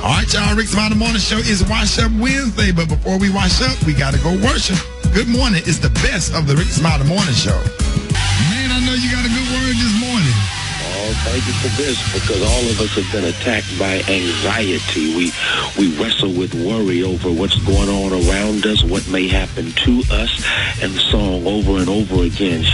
All right, y'all. Rick Smiley Morning Show is Wash Up Wednesday, but before we wash up, we got to go worship. Good morning. It's the best of the Rick Smiley Morning Show. Man, I know you got a good word this morning. Oh, thank you for this, because all of us have been attacked by anxiety. We wrestle with worry over what's going on around us, what may happen to us, and the song over and over again.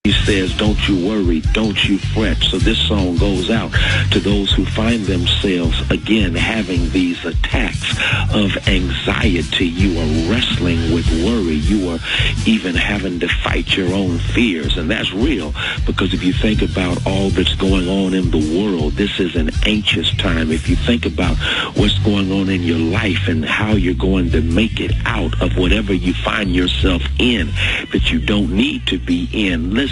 He says, don't you worry, don't you fret. So this song goes out to those who find themselves, again, having these attacks of anxiety. You are wrestling with worry. You are even having to fight your own fears. And that's real, because if you think about all that's going on in the world, this is an anxious time. If you think about what's going on in your life and how you're going to make it out of whatever you find yourself in that you don't need to be in, listen,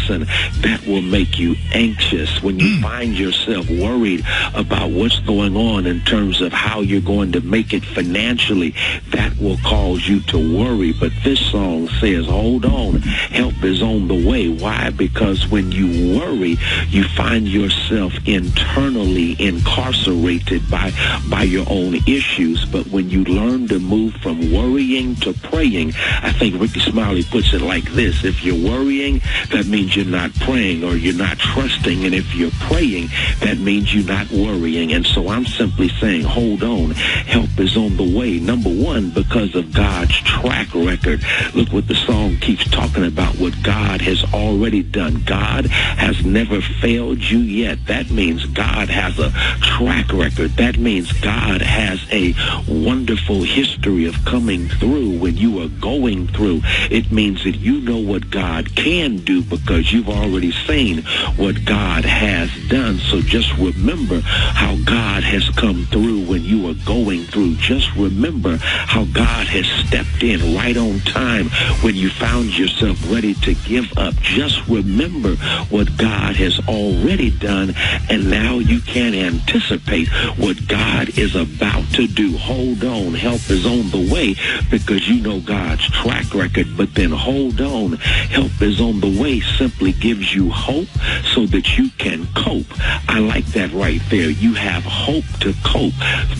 that will make you anxious. When you find yourself worried about what's going on in terms of how you're going to make it financially, that will cause you to worry. But this song says, hold on, help is on the way. Why? Because when you worry, you find yourself internally incarcerated by your own issues. But when you learn to move from worrying to praying, I think Rickey Smiley puts it like this: if you're worrying, that means you're not praying, or you're not trusting. And if you're praying, that means you're not worrying. And so I'm simply saying, hold on, help is on the way. Number one, because of God's track record. Look what the song keeps talking about, what God has already done. God has never failed you yet. That means God has a track record. That means God has a wonderful history of coming through when you are going through. It means that you know what God can do, because you've already seen what God has done. So just remember how God has come through when you are going through. Just remember how God has stepped in right on time when you found yourself ready to give up. Just remember what God has already done, and now you can anticipate what God is about to do. Hold on, help is on the way, because you know God's track record. But then hold on, help is on the way simply gives you hope so that you can cope. I like that right there. You have hope to cope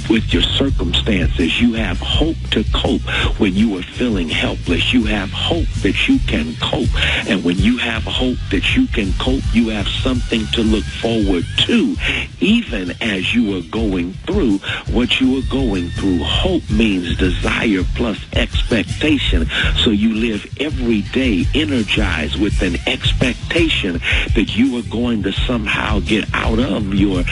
with your circumstances. You have hope to cope when you are feeling helpless. You have hope that you can cope. And when you have hope that you can cope, you have something to look forward to, even as you are going through what you are going through. Hope means desire plus expectation. So you live every day energized with an expectation that you are going to somehow get out of your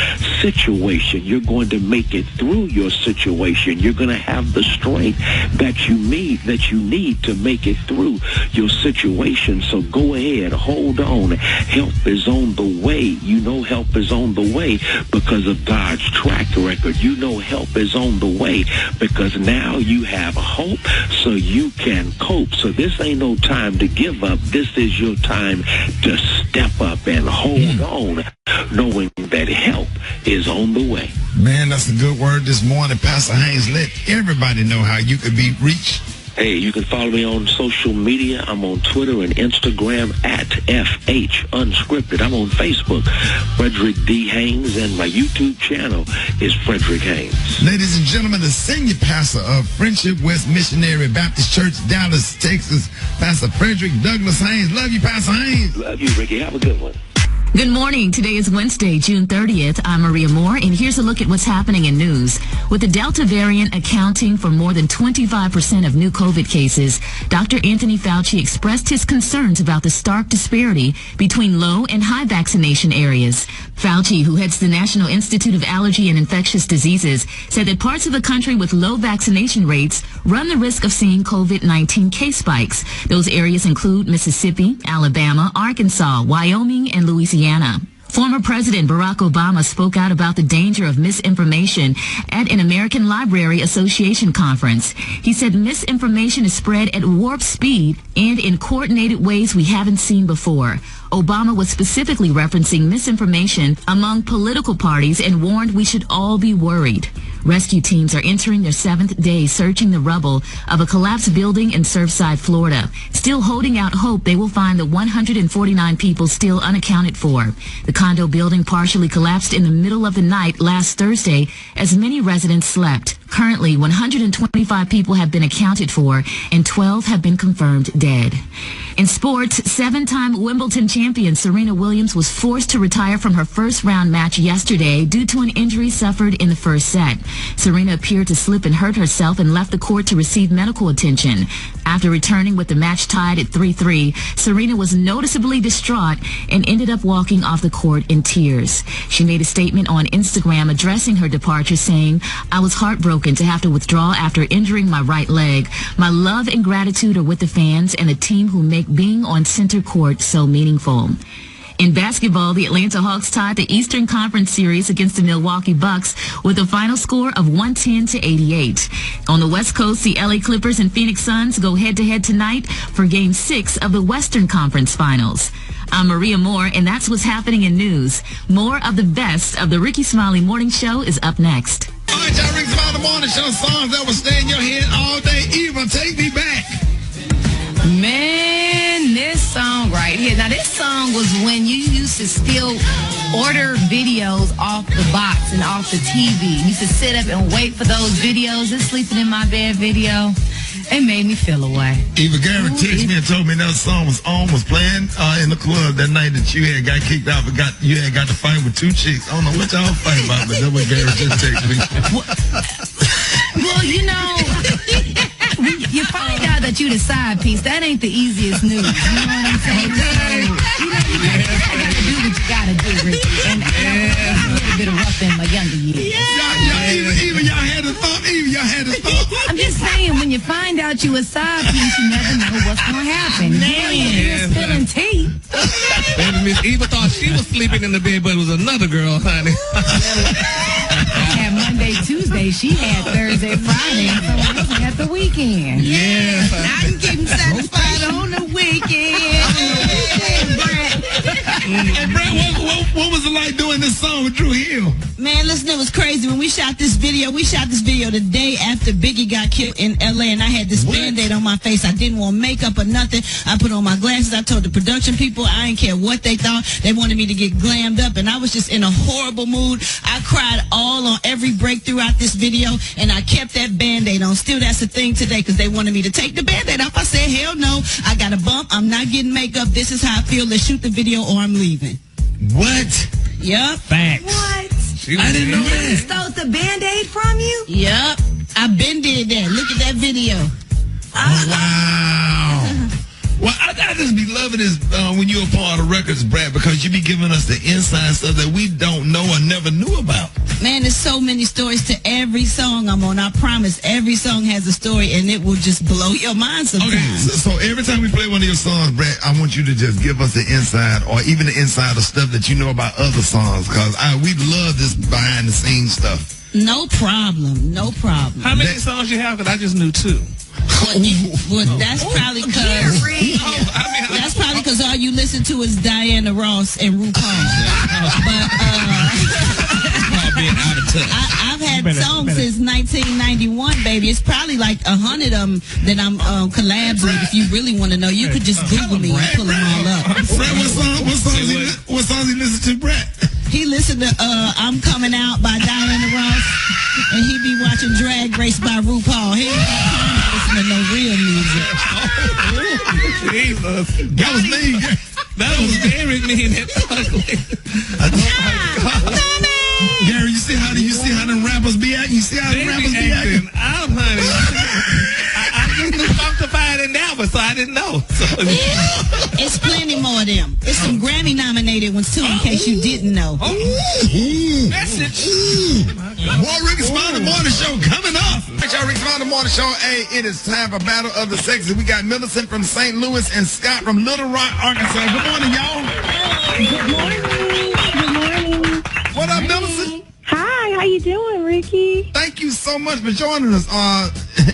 situation. You're going to make it through your situation. You're going to have the strength that you need to make it through your situation. So go ahead, hold on. Help is on the way. You know help is on the way because of God's track record. You know help is on the way because now you have hope so you can cope. So this ain't no time to give up. This is your time to step up and hold on, knowing that help is on the way. Man, that's a good word this morning. Pastor Haynes, let everybody know how you could be reached. Hey, you can follow me on social media. I'm on Twitter and Instagram at FH Unscripted. I'm on Facebook, Frederick D. Haynes, and my YouTube channel is Frederick Haynes. Ladies and gentlemen, the senior pastor of Friendship West Missionary Baptist Church, Dallas, Texas, Pastor Frederick Douglass Haynes. Love you, Pastor Haynes. Love you, Ricky. Have a good one. Good morning. Today is Wednesday, June 30th. I'm Maria Moore, and here's a look at what's happening in news. With the Delta variant accounting for more than 25% of new COVID cases, Dr. Anthony Fauci expressed his concerns about the stark disparity between low and high vaccination areas. Fauci, who heads the National Institute of Allergy and Infectious Diseases, said that parts of the country with low vaccination rates run the risk of seeing COVID-19 case spikes. Those areas include Mississippi, Alabama, Arkansas, Wyoming, and Louisiana. Former President Barack Obama spoke out about the danger of misinformation at an American Library Association conference. He said misinformation is spread at warp speed and in coordinated ways we haven't seen before. Obama was specifically referencing misinformation among political parties and warned we should all be worried. Rescue teams are entering their 7th day searching the rubble of a collapsed building in Surfside, Florida. Still holding out hope they will find the 149 people still unaccounted for. The condo building partially collapsed in the middle of the night last Thursday as many residents slept. Currently, 125 people have been accounted for and 12 have been confirmed dead. In sports, 7-time Wimbledon champion Serena Williams was forced to retire from her first-round match yesterday due to an injury suffered in the first set. Serena appeared to slip and hurt herself and left the court to receive medical attention. After returning with the match tied at 3-3, Serena was noticeably distraught and ended up walking off the court in tears. She made a statement on Instagram addressing her departure, saying, "I was heartbroken to have to withdraw after injuring my right leg. My love and gratitude are with the fans and the team who make being on center court so meaningful." In basketball, the Atlanta Hawks tied the Eastern Conference Series against the Milwaukee Bucks with a final score of 110-88. On the West Coast, the LA Clippers and Phoenix Suns go head-to-head tonight for Game 6 of the Western Conference Finals. I'm Maria Moore, and that's what's happening in news. More of the best of the Rickey Smiley Morning Show is up next. All right, y'all, Rickey Smiley Morning Show, songs that will stay in your head all day. Eva, take me back. Man, this song right here. Now, this song was when you used to still order videos off the box and off the TV. You used to sit up and wait for those videos. This Sleeping in My Bed video, it made me feel away. Eva Garrett texted me and told me that song was playing in the club that night that you had got kicked out, but you had got to fight with 2 chicks. I don't know what y'all fight about, but that's what Garrett just texted me. Well, you know, you find out that you the side piece. That ain't the easiest news. You know what I'm saying? So, you gotta do what you gotta do, Ricky. And I'm a little bit rough in my younger years. Eva, y'all had to thump. Eva, y'all had to thump. I'm just saying, when you find out you a side piece, you never know what's gonna happen. You're spilling tea. And Miss Eva thought she was sleeping in the bed, but it was another girl, honey. I had Monday, Tuesday. She had Thursday, Friday. So we had the weekend. Yeah. I can keep them satisfied on the weekend. And Brett, what was it like doing this song with Drew Hill? Man, listen, it was crazy. When we shot this video the day after Biggie got killed in L.A., and I had this Band-Aid on my face. I didn't want makeup or nothing. I put on my glasses. I told the production people I didn't care what they thought. They wanted me to get glammed up, and I was just in a horrible mood. I cried all on every break throughout this video, and I kept that Band-Aid on. Still, that's the thing today, because they wanted me to take the Band-Aid off. I said, hell no. I got a bump. I'm not getting makeup. This is how I feel. Let's shoot the video, or I'm leaving. What? Yep. Facts. What? I didn't know that. Stole the Band-Aid from you? Yep. I been did that. Look at that video. Oh, wow. Well, I just be loving this when you're a part of records, Brad, because you be giving us the inside stuff that we don't know or never knew about. Man, there's so many stories to every song I'm on. I promise every song has a story, and it will just blow your mind sometimes. Okay, so every time we play one of your songs, Brad, I want you to just give us the inside or even the inside of stuff that you know about other songs, because we love this behind-the-scenes stuff. No problem. No problem. How many songs you have? Because I just knew 2. Well, that's probably because all you listen to is Diana Ross and RuPaul. But being out of touch. I've had songs since 1991, baby. It's probably like 100 of them that I'm collabs with. If you really want to know, you could just Google me and pull them all up. Brad, what songs he listen to, Brad? He listened to I'm Coming Out by Diana Ross, and he be watching Drag Race by RuPaul. He ain't listen to no real music. Jesus. That was me. That was very mean and ugly. Oh my God. Gary, you see how them rappers be acting? You see how them rappers be acting? I'm honey. I just knew Functified and Albert, so I didn't know. So. It's plenty more of them. It's some Grammy nominated ones too, in case you didn't know. Message. More Rickey Smiley Morning Show coming up. Y'all, Rickey Smiley Morning Show. Hey, it is time for Battle of the Sexes. We got Millicent from St. Louis and Scott from Little Rock, Arkansas. Good morning, y'all. Good morning. Good morning. What up, Millicent? Hi, how you doing, Rickey? Thank you so much for joining us.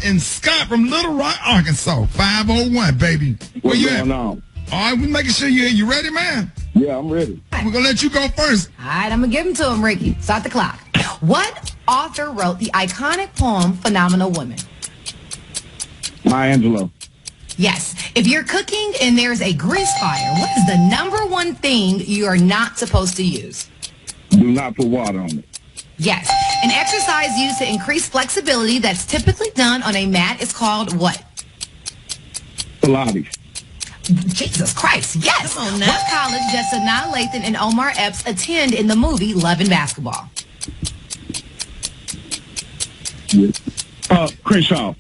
And Scott from Little Rock, Arkansas, 501, baby. Where you at? All right, we making sure you ready, man? Yeah, I'm ready. We're going to let you go first. All right, I'm going to give them to him, Ricky. Start the clock. What author wrote the iconic poem Phenomenal Woman? Maya Angelou. Yes. If you're cooking and there's a grease fire, what is the number one thing you are not supposed to use? Do not put water on it. Yes. An exercise used to increase flexibility that's typically done on a mat is called what? Pilates. Jesus Christ. Yes. Come on now. What college does Sanaa Lathan and Omar Epps attend in the movie Love and Basketball? Crenshaw.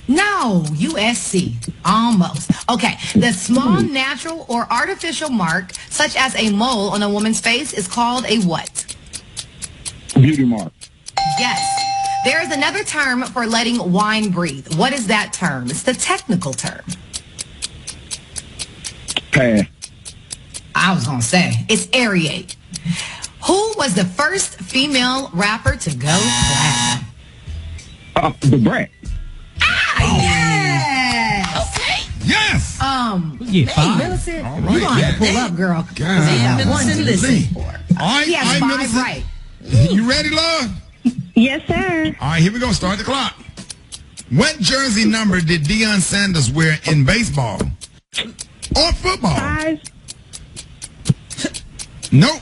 No, USC. Almost. Okay. The small natural or artificial mark, such as a mole on a woman's face, is called a what? Beauty mark. Yes. There is another term for letting wine breathe. What is that term? It's the technical term. Pass. I was going to say. It's aerate. Who was the first female rapper to go platinum? The Brat. Yes. Okay. Yes. Yeah, Hey, five. Millicent, All you right, gonna have to yeah. pull up, girl. God. They got one to Millicent, listen listen. for. All right, He has all right, 5 Millicent. right. You ready, Lord? Yes, sir. All right, here we go. Start the clock. What jersey number did Deion Sanders wear in baseball or football? 5. Nope.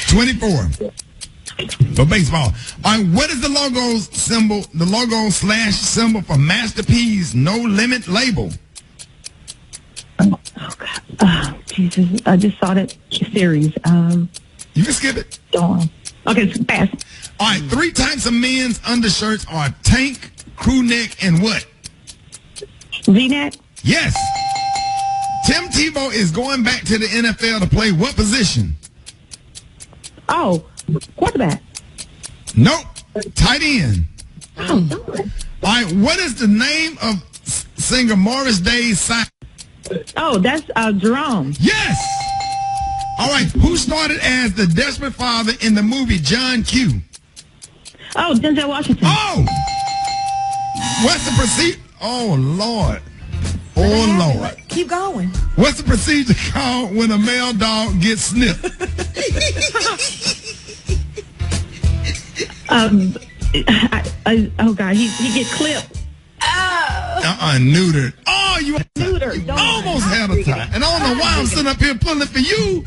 24 for baseball. All right, what is the logo symbol? The logo / symbol for Master P's No Limit label? Oh, God. Oh, Jesus. I just saw that series. You can skip it. Dawn. Okay, pass. All right, 3 types of men's undershirts are tank, crew neck, and what? V-neck. Yes. Tim Tebow is going back to the NFL to play what position? Oh, quarterback. Nope. Tight end. Oh, All right, what is the name of singer Morris Day's son? oh, that's Jerome. Yes. All right, who started as the desperate father in the movie John Q? Oh, Denzel Washington. Oh. What's the procedure? Oh, Lord. Oh, Lord. Keep going. What's the procedure called when a male dog gets sniffed? Oh God, he gets clipped. Neutered. Oh, you Neutered. almost had a time. And I don't know why I'm sitting up here pulling for you.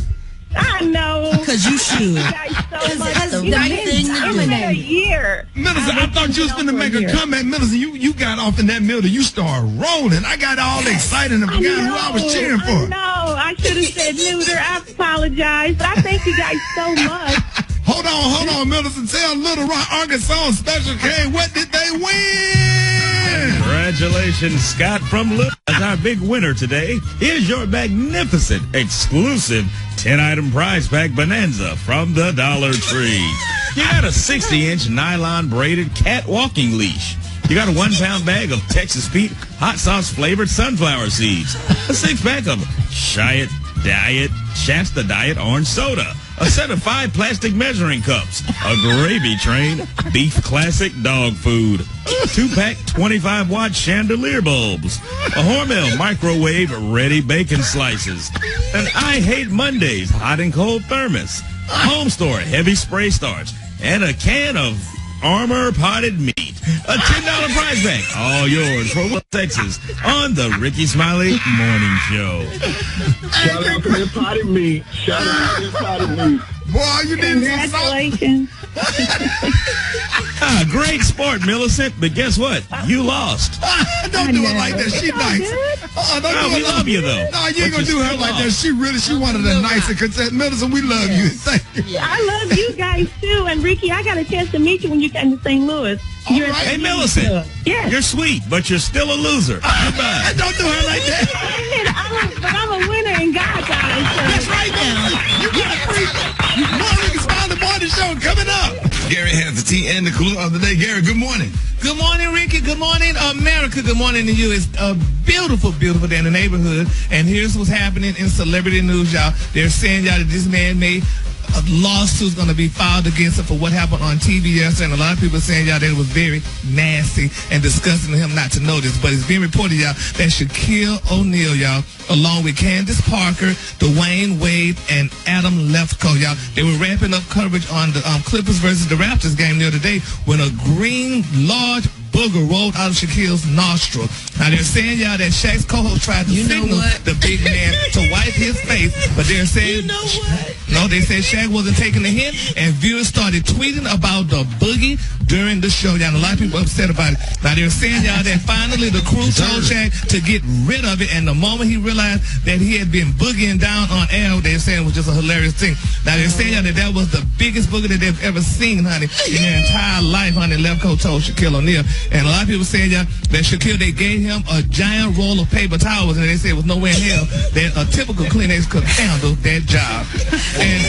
I know. Because you should. You guys so much. That's the right thing to It's do. been a year. Millicent, I thought you was finna make a comeback. Millicent, you got off in that middle. You started rolling. I got all excited and forgot who I was cheering for. No, I should have said neuter. I apologize, but I thank you guys so much. Hold on, Millicent. Tell Little Rock, Arkansas Special K, what did they win? Congratulations, Scott from Little. As our big winner today, here's your magnificent, exclusive 10-item prize pack bonanza from the Dollar Tree. You got a 60-inch nylon braided cat walking leash. You got a 1-pound bag of Texas Pete hot sauce flavored sunflower seeds. A 6-pack of Shasta Diet orange soda. A set of 5 plastic measuring cups. A gravy train, beef classic dog food. 2-pack 25-watt chandelier bulbs. A Hormel microwave ready bacon slices. An I Hate Mondays hot and cold thermos. Home Store heavy spray starch. And a can of Armor potted meat. A $10 prize pack. All yours for West Texas on the Rickey Smiley Morning Show. Shout out to that potted meat. Shout out to that potted meat. Boy, you did some Congratulations. Great sport, Millicent, but guess what? You lost. Don't do it like that. She nice. Don't do We it love you, though. No, you ain't But gonna do you her still like that. lost. She one of the nicer contestants. Millicent, we love you. Thank you. I love you guys too. And Ricky, I got a chance to meet you when you came to St. Louis. All right. Hey, Millicent, Yes. you're sweet, but you're still a loser. Goodbye. Don't do her like that. But I'm a winner in God's eyes. That's right now. You got a free. More Rickey Smiley Morning Show coming up. Gary has the tea and the clue of the day. Gary, good morning. Good morning, Ricky. Good morning, America. Good morning to you. It's a beautiful, beautiful day in the neighborhood. And here's what's happening in celebrity news, y'all. They're saying, y'all, that this man made a lawsuit's going to be filed against him for what happened on TV yesterday. And a lot of people are saying, y'all, that it was very nasty and disgusting of him not to know this. But it's being reported, y'all, that Shaquille O'Neal, y'all, along with Candace Parker, Dwayne Wade, and Adam Lefkoe, y'all, they were ramping up coverage on the Clippers versus the Raptors game the other day when a green, large booger rolled out of Shaquille's nostril. Now, they're saying, y'all, that Shaq's co-host tried to signal the big man to wipe his face, but they're saying... You know what? No, they said Shaq wasn't taking the hint, and viewers started tweeting about the boogie during the show, y'all. A lot of people upset about it. Now, they're saying, y'all, that finally the crew told Shaq to get rid of it, and the moment he realized that he had been boogieing down on air, they're saying it was just a hilarious thing. Now, they're saying, y'all, that was the biggest boogie that they've ever seen, honey, in their entire life, honey. Lefkoe told Shaquille O'Neal. And a lot of people saying, y'all, that Shaquille, they gave him a giant roll of paper towels, and they said it was nowhere in hell that a typical Kleenex could handle that job. And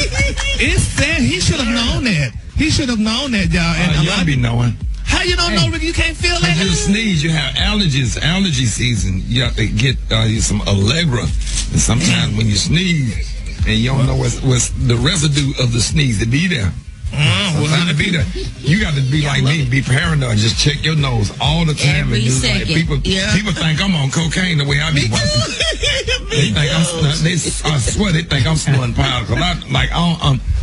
it's sad. He should have known that. He should have known that, y'all. And y'all be knowing. How you don't know, Ricky? You can't feel that? When you sneeze, you have allergies. Allergy season. You have to get some Allegra. And sometimes when you sneeze and you don't know what's the residue of the sneeze, to be there. You got to be like me, be paranoid. Just check your nose all the time. Every second. Like people think I'm on cocaine the way I be walking. They think I swear they think I'm snorting powder. Cause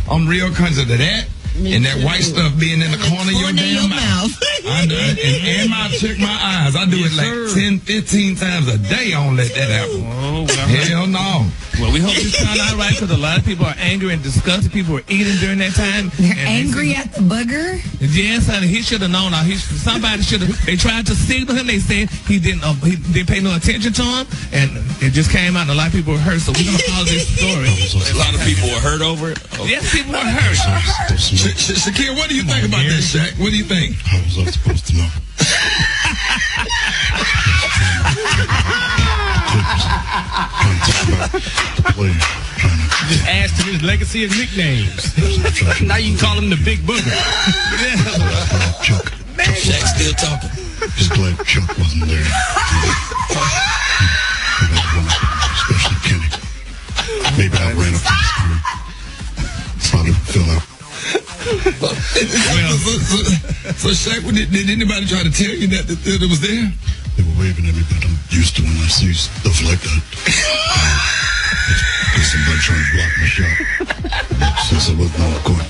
I'm real conscious of that. And that white stuff being in the corner of your damn mouth. I do it. And I check my eyes. I do it like 10, 15 times a day. I don't let that happen. Oh, well, hell no. Well, we hope this turned out right because a lot of people are angry and disgusted. People were eating during that time. They're angry at the booger? Yes, honey. He should have known. Somebody should have. They tried to signal him. They said he didn't pay no attention to him. And it just came out and a lot of people were hurt. So we're going to follow this story. A lot of people were hurt over it? Okay. Yes, people were hurt. Shakir, what do you think about that, Shaq? What do you think? How was I supposed to know? Just add to his legacy of nicknames. Now you can call him the Big Booger. Chuck. Shaq's still talking. Just glad Chuck wasn't there. Especially Kenny. Maybe I ran up to the screen. Probably fell out. So Shaq, did anybody try to tell you that it was there? They were waving at me, but I'm used to when I see stuff like that. There's somebody trying to block my shot. Since I wasn't on the court.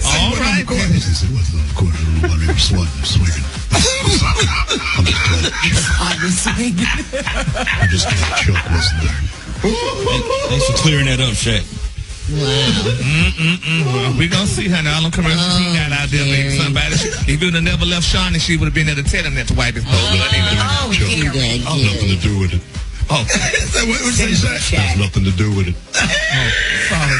All right. Since it wasn't on the court, I don't know why they were swatting and swinging. I'm just glad Chuck wasn't there. Thanks for clearing that up, Shaq. Wow. Well, we're going to see, honey. All them commercials he got out there, maybe somebody. If he would have never left Shawnee, she would have been there to tell him that to wipe his nose. Nothing to do with it. Oh. What was that, Shaq? Has nothing to do with it. Oh, sorry.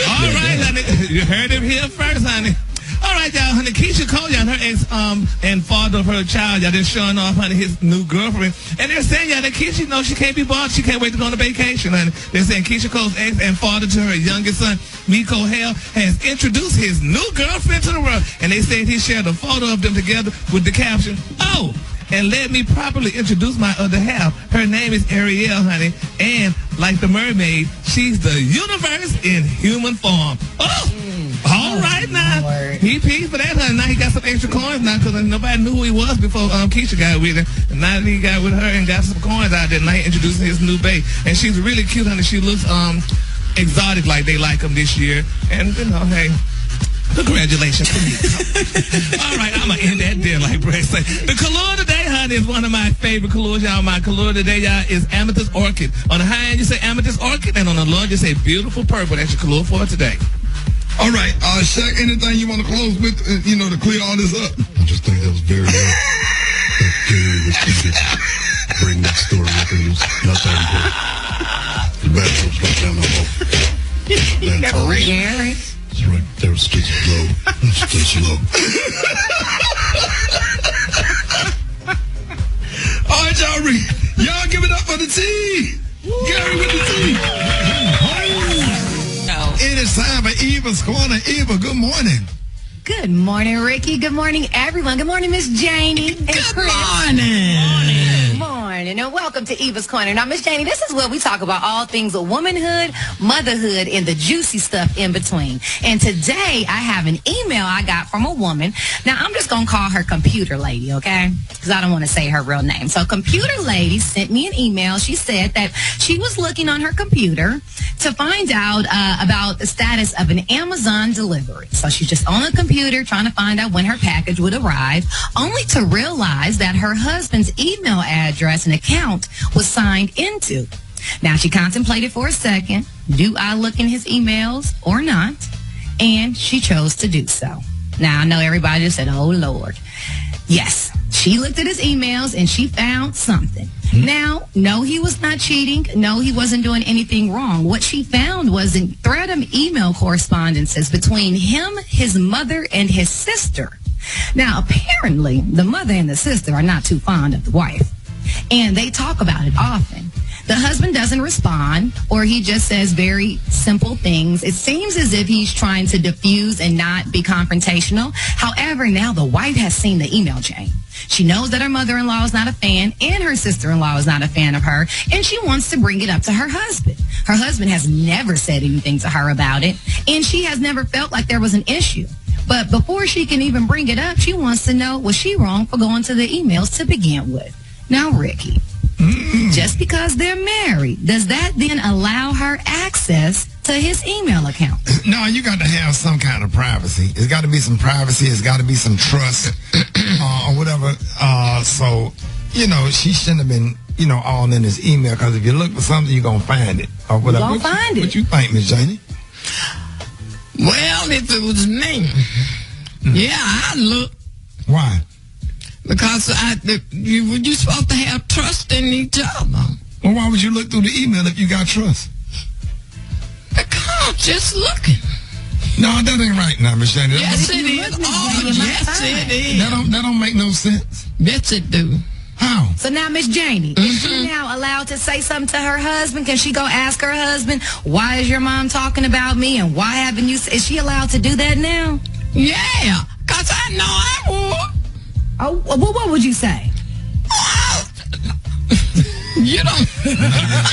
All right, honey. You heard him here first, honey. All right, y'all, honey. Keisha Cole, y'all, her ex and father of her child, y'all, they're showing off, honey, his new girlfriend. And they're saying, y'all, that Keisha, she can't be bought. She can't wait to go on a vacation, honey. They're saying Keisha Cole's ex and father to her youngest son, Miko Hale, has introduced his new girlfriend to the world. And they said he shared a photo of them together with the caption, "Oh, and let me properly introduce my other half. Her name is Ariel, honey. And like the mermaid, she's the universe in human form." Oh! All right now. He peed for that, honey. Now he got some extra coins now because nobody knew who he was before Keisha got with him. And now that he got with her and got some coins out there, now he introducing his new babe. And she's really cute, honey. She looks exotic like they like him this year. And, hey, congratulations to me. All right, I'm going to end that there like Brett said. The color today, honey, is one of my favorite colors, y'all. My color today, y'all, is amethyst orchid. On the high end, you say amethyst orchid, and on the low end, you say beautiful purple. That's your color for today. All right, Shaq, anything you want to close with, to clear all this up? I just think that was very that Gary was thinking, bring that story up, and it was not that important. The battle was right down the hall. Gary? It's right there, it's just low. It's just low. All right, y'all give it up for the team. Gary with the team. It is time for Eva's Corner. Eva, good morning. Good morning, Ricky. Good morning, everyone. Good morning, Miss Janie. And Good Chris. morning. Good morning. morning, and welcome to Eva's Corner. Now, Miss Janie, this is where we talk about all things of womanhood, motherhood, and the juicy stuff in between. And today, I have an email I got from a woman. Now, I'm just going to call her Computer Lady, okay? Because I don't want to say her real name. So, Computer Lady sent me an email. She said that she was looking on her computer to find out about the status of an Amazon delivery. So, she's just on the computer trying to find out when her package would arrive, only to realize that her husband's email address and account was signed into. Now, she contemplated for a second, do I look in his emails or not? And she chose to do so. Now, I know everybody just said, oh, Lord. Yes, she looked at his emails and she found something. Now, no, he was not cheating. No, he wasn't doing anything wrong. What she found was in thread of email correspondences between him, his mother, and his sister. Now, apparently, the mother and the sister are not too fond of the wife, and they talk about it often. The husband doesn't respond, or he just says very simple things. It seems as if he's trying to diffuse and not be confrontational. However, now the wife has seen the email chain. She knows that her mother-in-law is not a fan, and her sister-in-law is not a fan of her, and she wants to bring it up to her husband. Her husband has never said anything to her about it, and she has never felt like there was an issue. But before she can even bring it up, she wants to know, was she wrong for going to the emails to begin with? Now, Ricky, just because they're married, does that then allow her access to his email account? No, you got to have some kind of privacy. It's got to be some privacy. It's got to be some trust or whatever. So, she shouldn't have been, all in his email, because if you look for something, you're going to find it. Or whatever. You're going to find it. What you think, Miss Janie? Well, if it was me, yeah, I'd look. Why? Because you're supposed to have trust in each other. Well, why would you look through the email if you got trust? Because just looking. No, that ain't right now, Miss Janie. Yes, it is. Oh, yes, it is. That don't make no sense. Yes, it do. How? So now, Miss Janie, is she now allowed to say something to her husband? Can she go ask her husband, why is your mom talking about me, and why haven't you? Is she allowed to do that now? Yeah, because I know I would. Oh, well, what would you say? You don't.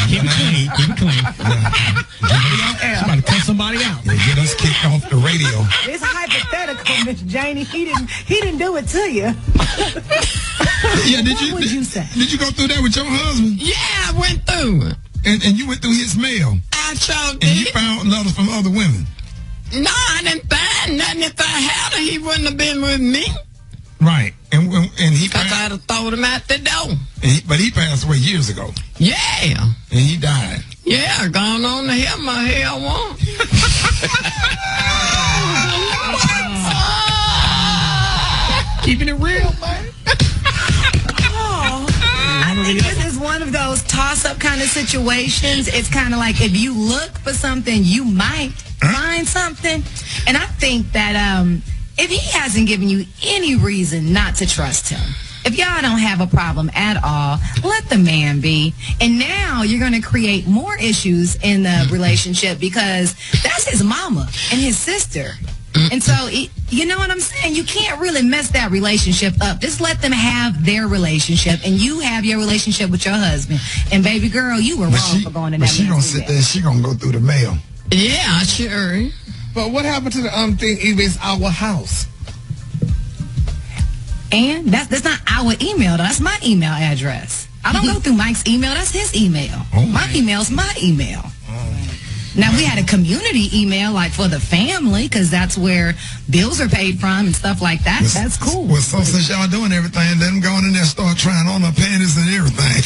Keep it clean. Keep it clean. She's about to cut somebody out. They get us kicked off the radio. It's hypothetical, Miss Janie. He didn't do it to you. Yeah, what would you say? Did you go through that with your husband? Yeah, I went through it. And you went through his mail? I sure did. And you found letters from other women? No, I didn't find nothing. If I had her, he wouldn't have been with me. Right. And he because I'd have thrown him out the door. But he passed away years ago. Yeah. And he died. Yeah, gone on to him, my hell one. Keeping it real, man. I think this is one of those toss-up kind of situations. It's kind of like if you look for something, you might find something. And I think that if he hasn't given you any reason not to trust him, if y'all don't have a problem at all, let the man be. And now you're going to create more issues in the relationship because that's his mama and his sister. And so, you know what I'm saying? You can't really mess that relationship up. Just let them have their relationship, and you have your relationship with your husband. And baby girl, you were wrong for going to that. But she gonna sit there and she gonna go through the mail. Yeah, sure. But what happened to the thing? It's our house. And that's not our email, though. That's my email address. I don't go through Mike's email. That's his email. My email's my email. Now, we had a community email, like, for the family, because that's where bills are paid from and stuff like that. That's cool. Well, so since y'all doing everything, let them go in there and start trying on her panties and everything.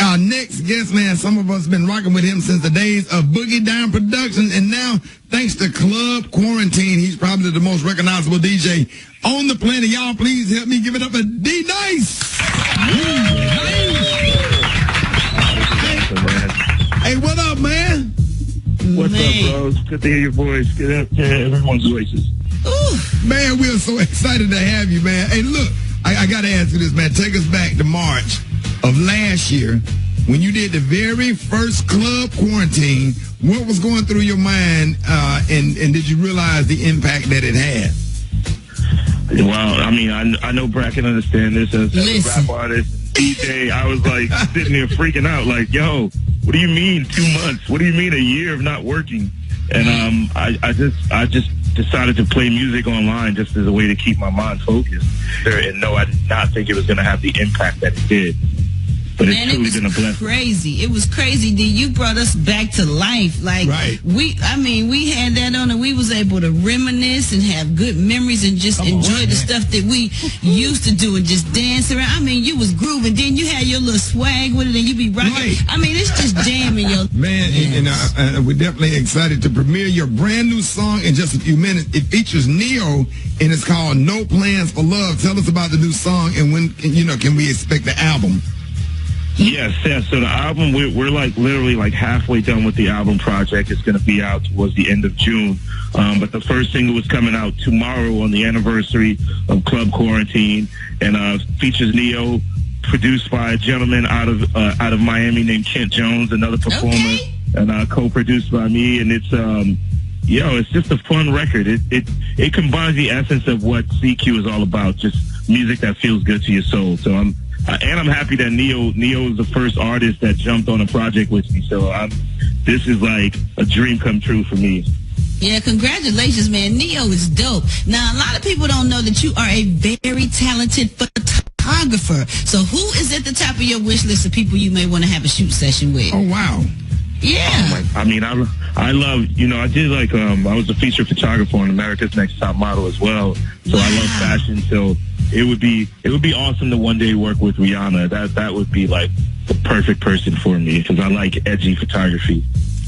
Our next guest, man, some of us have been rocking with him since the days of Boogie Down Productions, and now, thanks to Club Quarantine, he's probably the most recognizable DJ on the planet. Y'all, please help me give it up for D-Nice. Hey, what up, man? What's up, bros? Good to hear your voice. Good to hear everyone's voices. Ooh, man, we're so excited to have you, man. Hey, look, I got to ask you this, man. Take us back to March of last year when you did the very first Club Quarantine. What was going through your mind, and did you realize the impact that it had? Well, I mean, I know Brad can understand this as a rap artist, DJ. I was like sitting there freaking out, like, yo, what do you mean 2 months? What do you mean a year of not working? And I just decided to play music online just as a way to keep my mind focused. And no, I did not think it was going to have the impact that it did. But it's truly been a blessing. Crazy. It was crazy, D. You brought us back to life. Like, we had that on and we was able to reminisce and have good memories and just enjoy the stuff that we used to do and just dance around. I mean, you was grooving. Then you had your little swag with it and you be rocking. Right. I mean, it's just jamming your... Man, and we're definitely excited to premiere your brand new song in just a few minutes. It features Neo and it's called No Plans for Love. Tell us about the new song and when, can we expect the album? Yes. So the album, we're like literally like halfway done with the album project. It's going to be out towards the end of June. But the first single is coming out tomorrow on the anniversary of Club Quarantine, and features Neo, produced by a gentleman out of Miami named Kent Jones, another performer, and co-produced by me. And it's it's just a fun record. It combines the essence of what CQ is all about, just music that feels good to your soul. So I'm happy that Neo is the first artist that jumped on a project with me. So this is like a dream come true for me. Yeah, congratulations, man. Neo is dope. Now, a lot of people don't know that you are a very talented photographer. So who is at the top of your wish list of people you may want to have a shoot session with? Oh, wow. Yeah. I mean, I love, I did like, I was a featured photographer on America's Next Top Model as well. So I love fashion. So it would be awesome to one day work with Rihanna. That would be like the perfect person for me because I like edgy photography.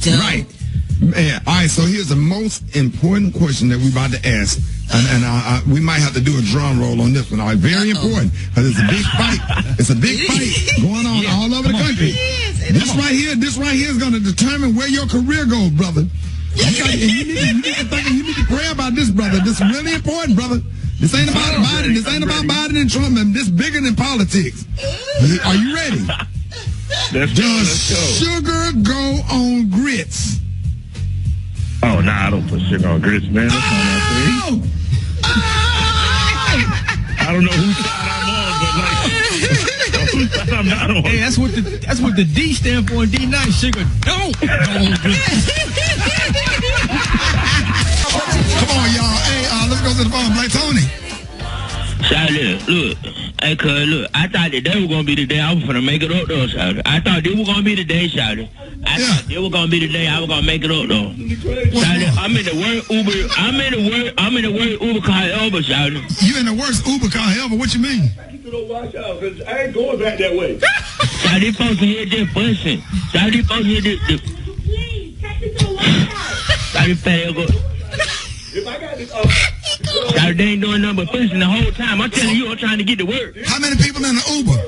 Right. Man, all right, so here's the most important question that we're about to ask. And we might have to do a drum roll on this one. All right, very important because it's a big fight. It's a big fight going on all over the country. This right here is going to determine where your career goes, brother. You need to pray about this, brother. This is really important, brother. This ain't about Biden. This ain't about Biden and Trump. And this bigger than politics. Are you ready? Does sugar go on grits? Oh, nah, I don't put sugar on grits, man. That's not my thing. I don't know whose side I'm on, but like, I'm not on. Hey, that's what the D stand for in D9. Sugar don't go on grits. Come on, y'all. Hey, let's go to the phone. Black Tony. Shawty, look. Hey, cuz, look. I thought that day was going to be the day I was going to make it up, though, Shawty. I thought this was going to be the day, Shawty. I thought this was going to be the day I was going to make it up, though. Shawty, I'm in the worst Uber. I'm in the worst Uber car ever, Shawty. You in the worst Uber car ever? What you mean? You don't watch out, because I ain't going back that way. Shawty, folks here just busting. Shawty, folks here just... Please, take me to the watch out. Shawty, fat go. If I got this... Shawty, they ain't doing nothing but fussing the whole time. I'm telling you, I'm trying to get to work. How many people in the Uber?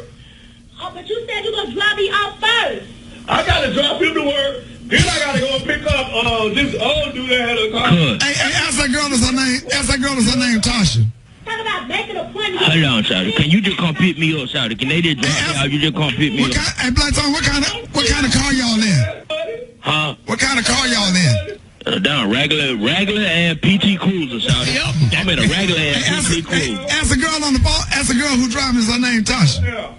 Oh, but you said you was going to drop me off first. I got to drop him to work. Then I got to go and pick up this old dude that had a car. Hey, ask that girl what's her name. Ask that girl what's her name, Tasha. Talk about making an appointment. Hold on, Shawty. Can you just come pick me up, Shawty? Can they just drop me out? You just come pick me up. Hey, Black Tone, what kind of car y'all in? Huh? What kind of car y'all in? Down regular and PT Cruiser, Shawty. I'm in a regular and PT Cruiser. Ask the girl on the phone. Ask the girl who driving is her name, Tasha. Yeah.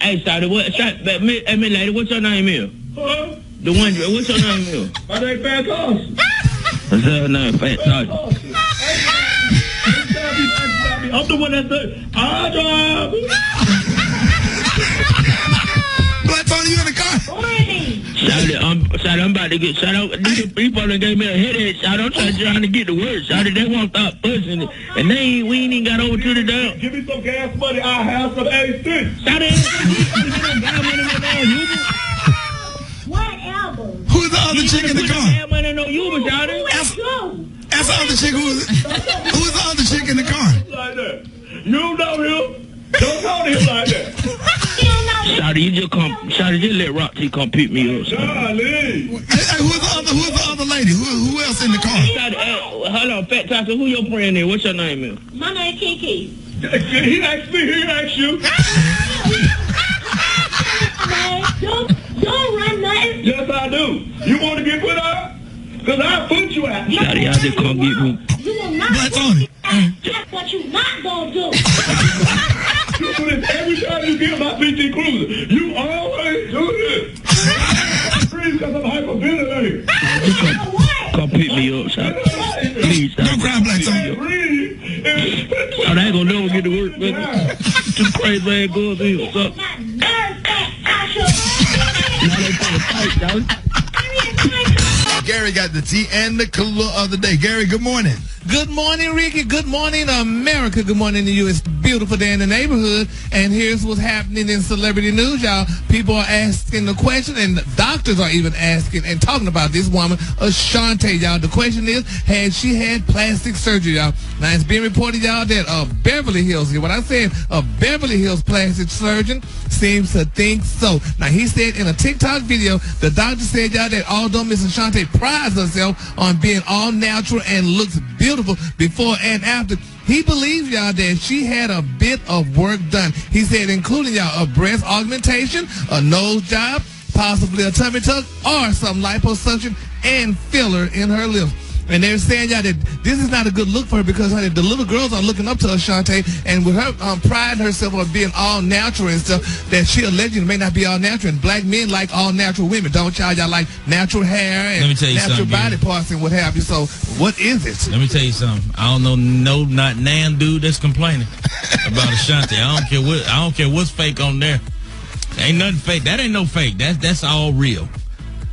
Hey, Shawty, hey, lady, what's your name here? Huh? The one, what's your name here? My name Fat Toss. What's your name, Fat Toss? I'm the one that said, I drive. Black Tony, you in the car? Shawty, I'm about to get shot out. These people done gave me a headache, Shawty. I'm trying to get to work, Shawty. They won't stop pushing it. And we ain't even got over to the down. Give me some gas money, I'll have some AC. Shawty, Whatever. Who's the other chick in the car? Gas money, no Uber, Shawty. Ask the other chick who's the other chick in the car? Like that. You know him. Don't talk to him like that. Shawty, Shawty, just let Rock T come pick me up. Hey, who's the other lady? Who else in the car? Shawty, hold on, Fat Tasha, who your friend is? What's your name is? My name Kiki. He asked me, he asked you. Don't run nothing. Yes, I do. You want to get put out? Because I'll put you out. Shawty, y'all just come get me. You will not. Black Tony. That's what you not gonna do? You do this every time you get my PT Cruiser. You always do this. Because I'm hyperventilating. Come pick me up, son. Please, son. Don't cry, Black Tony. I ain't gonna never get to work, man. Too crazy, man. Go up here, son. Gary got the tea and the color of the day. Gary, good morning. Good morning, Ricky. Good morning, America. Good morning to you. It's a beautiful day in the neighborhood. And here's what's happening in celebrity news, y'all. People are asking the question, and doctors are even asking and talking about this woman, Ashante, y'all. The question is, has she had plastic surgery, y'all? Now, it's being reported, y'all, that Beverly Hills, what I said, a Beverly Hills plastic surgeon seems to think so. Now, he said in a TikTok video, the doctor said, y'all, that although Miss Ashante prides herself on being all natural and looks beautiful before and after, he believes, y'all, that she had a bit of work done. He said, including, y'all, a breast augmentation, a nose job, possibly a tummy tuck, or some liposuction and filler in her lips. And they're saying, y'all, that this is not a good look for her because, honey, the little girls are looking up to Ashante, and with her priding herself on being all natural and stuff, that she allegedly may not be all natural. And black men like all natural women. Don't y'all like natural hair and natural body parts and what have you. So what is it? Let me tell you something. I don't know not nan dude that's complaining about Ashante. I don't care what's fake on there. Ain't nothing fake. That ain't no fake. That's all real.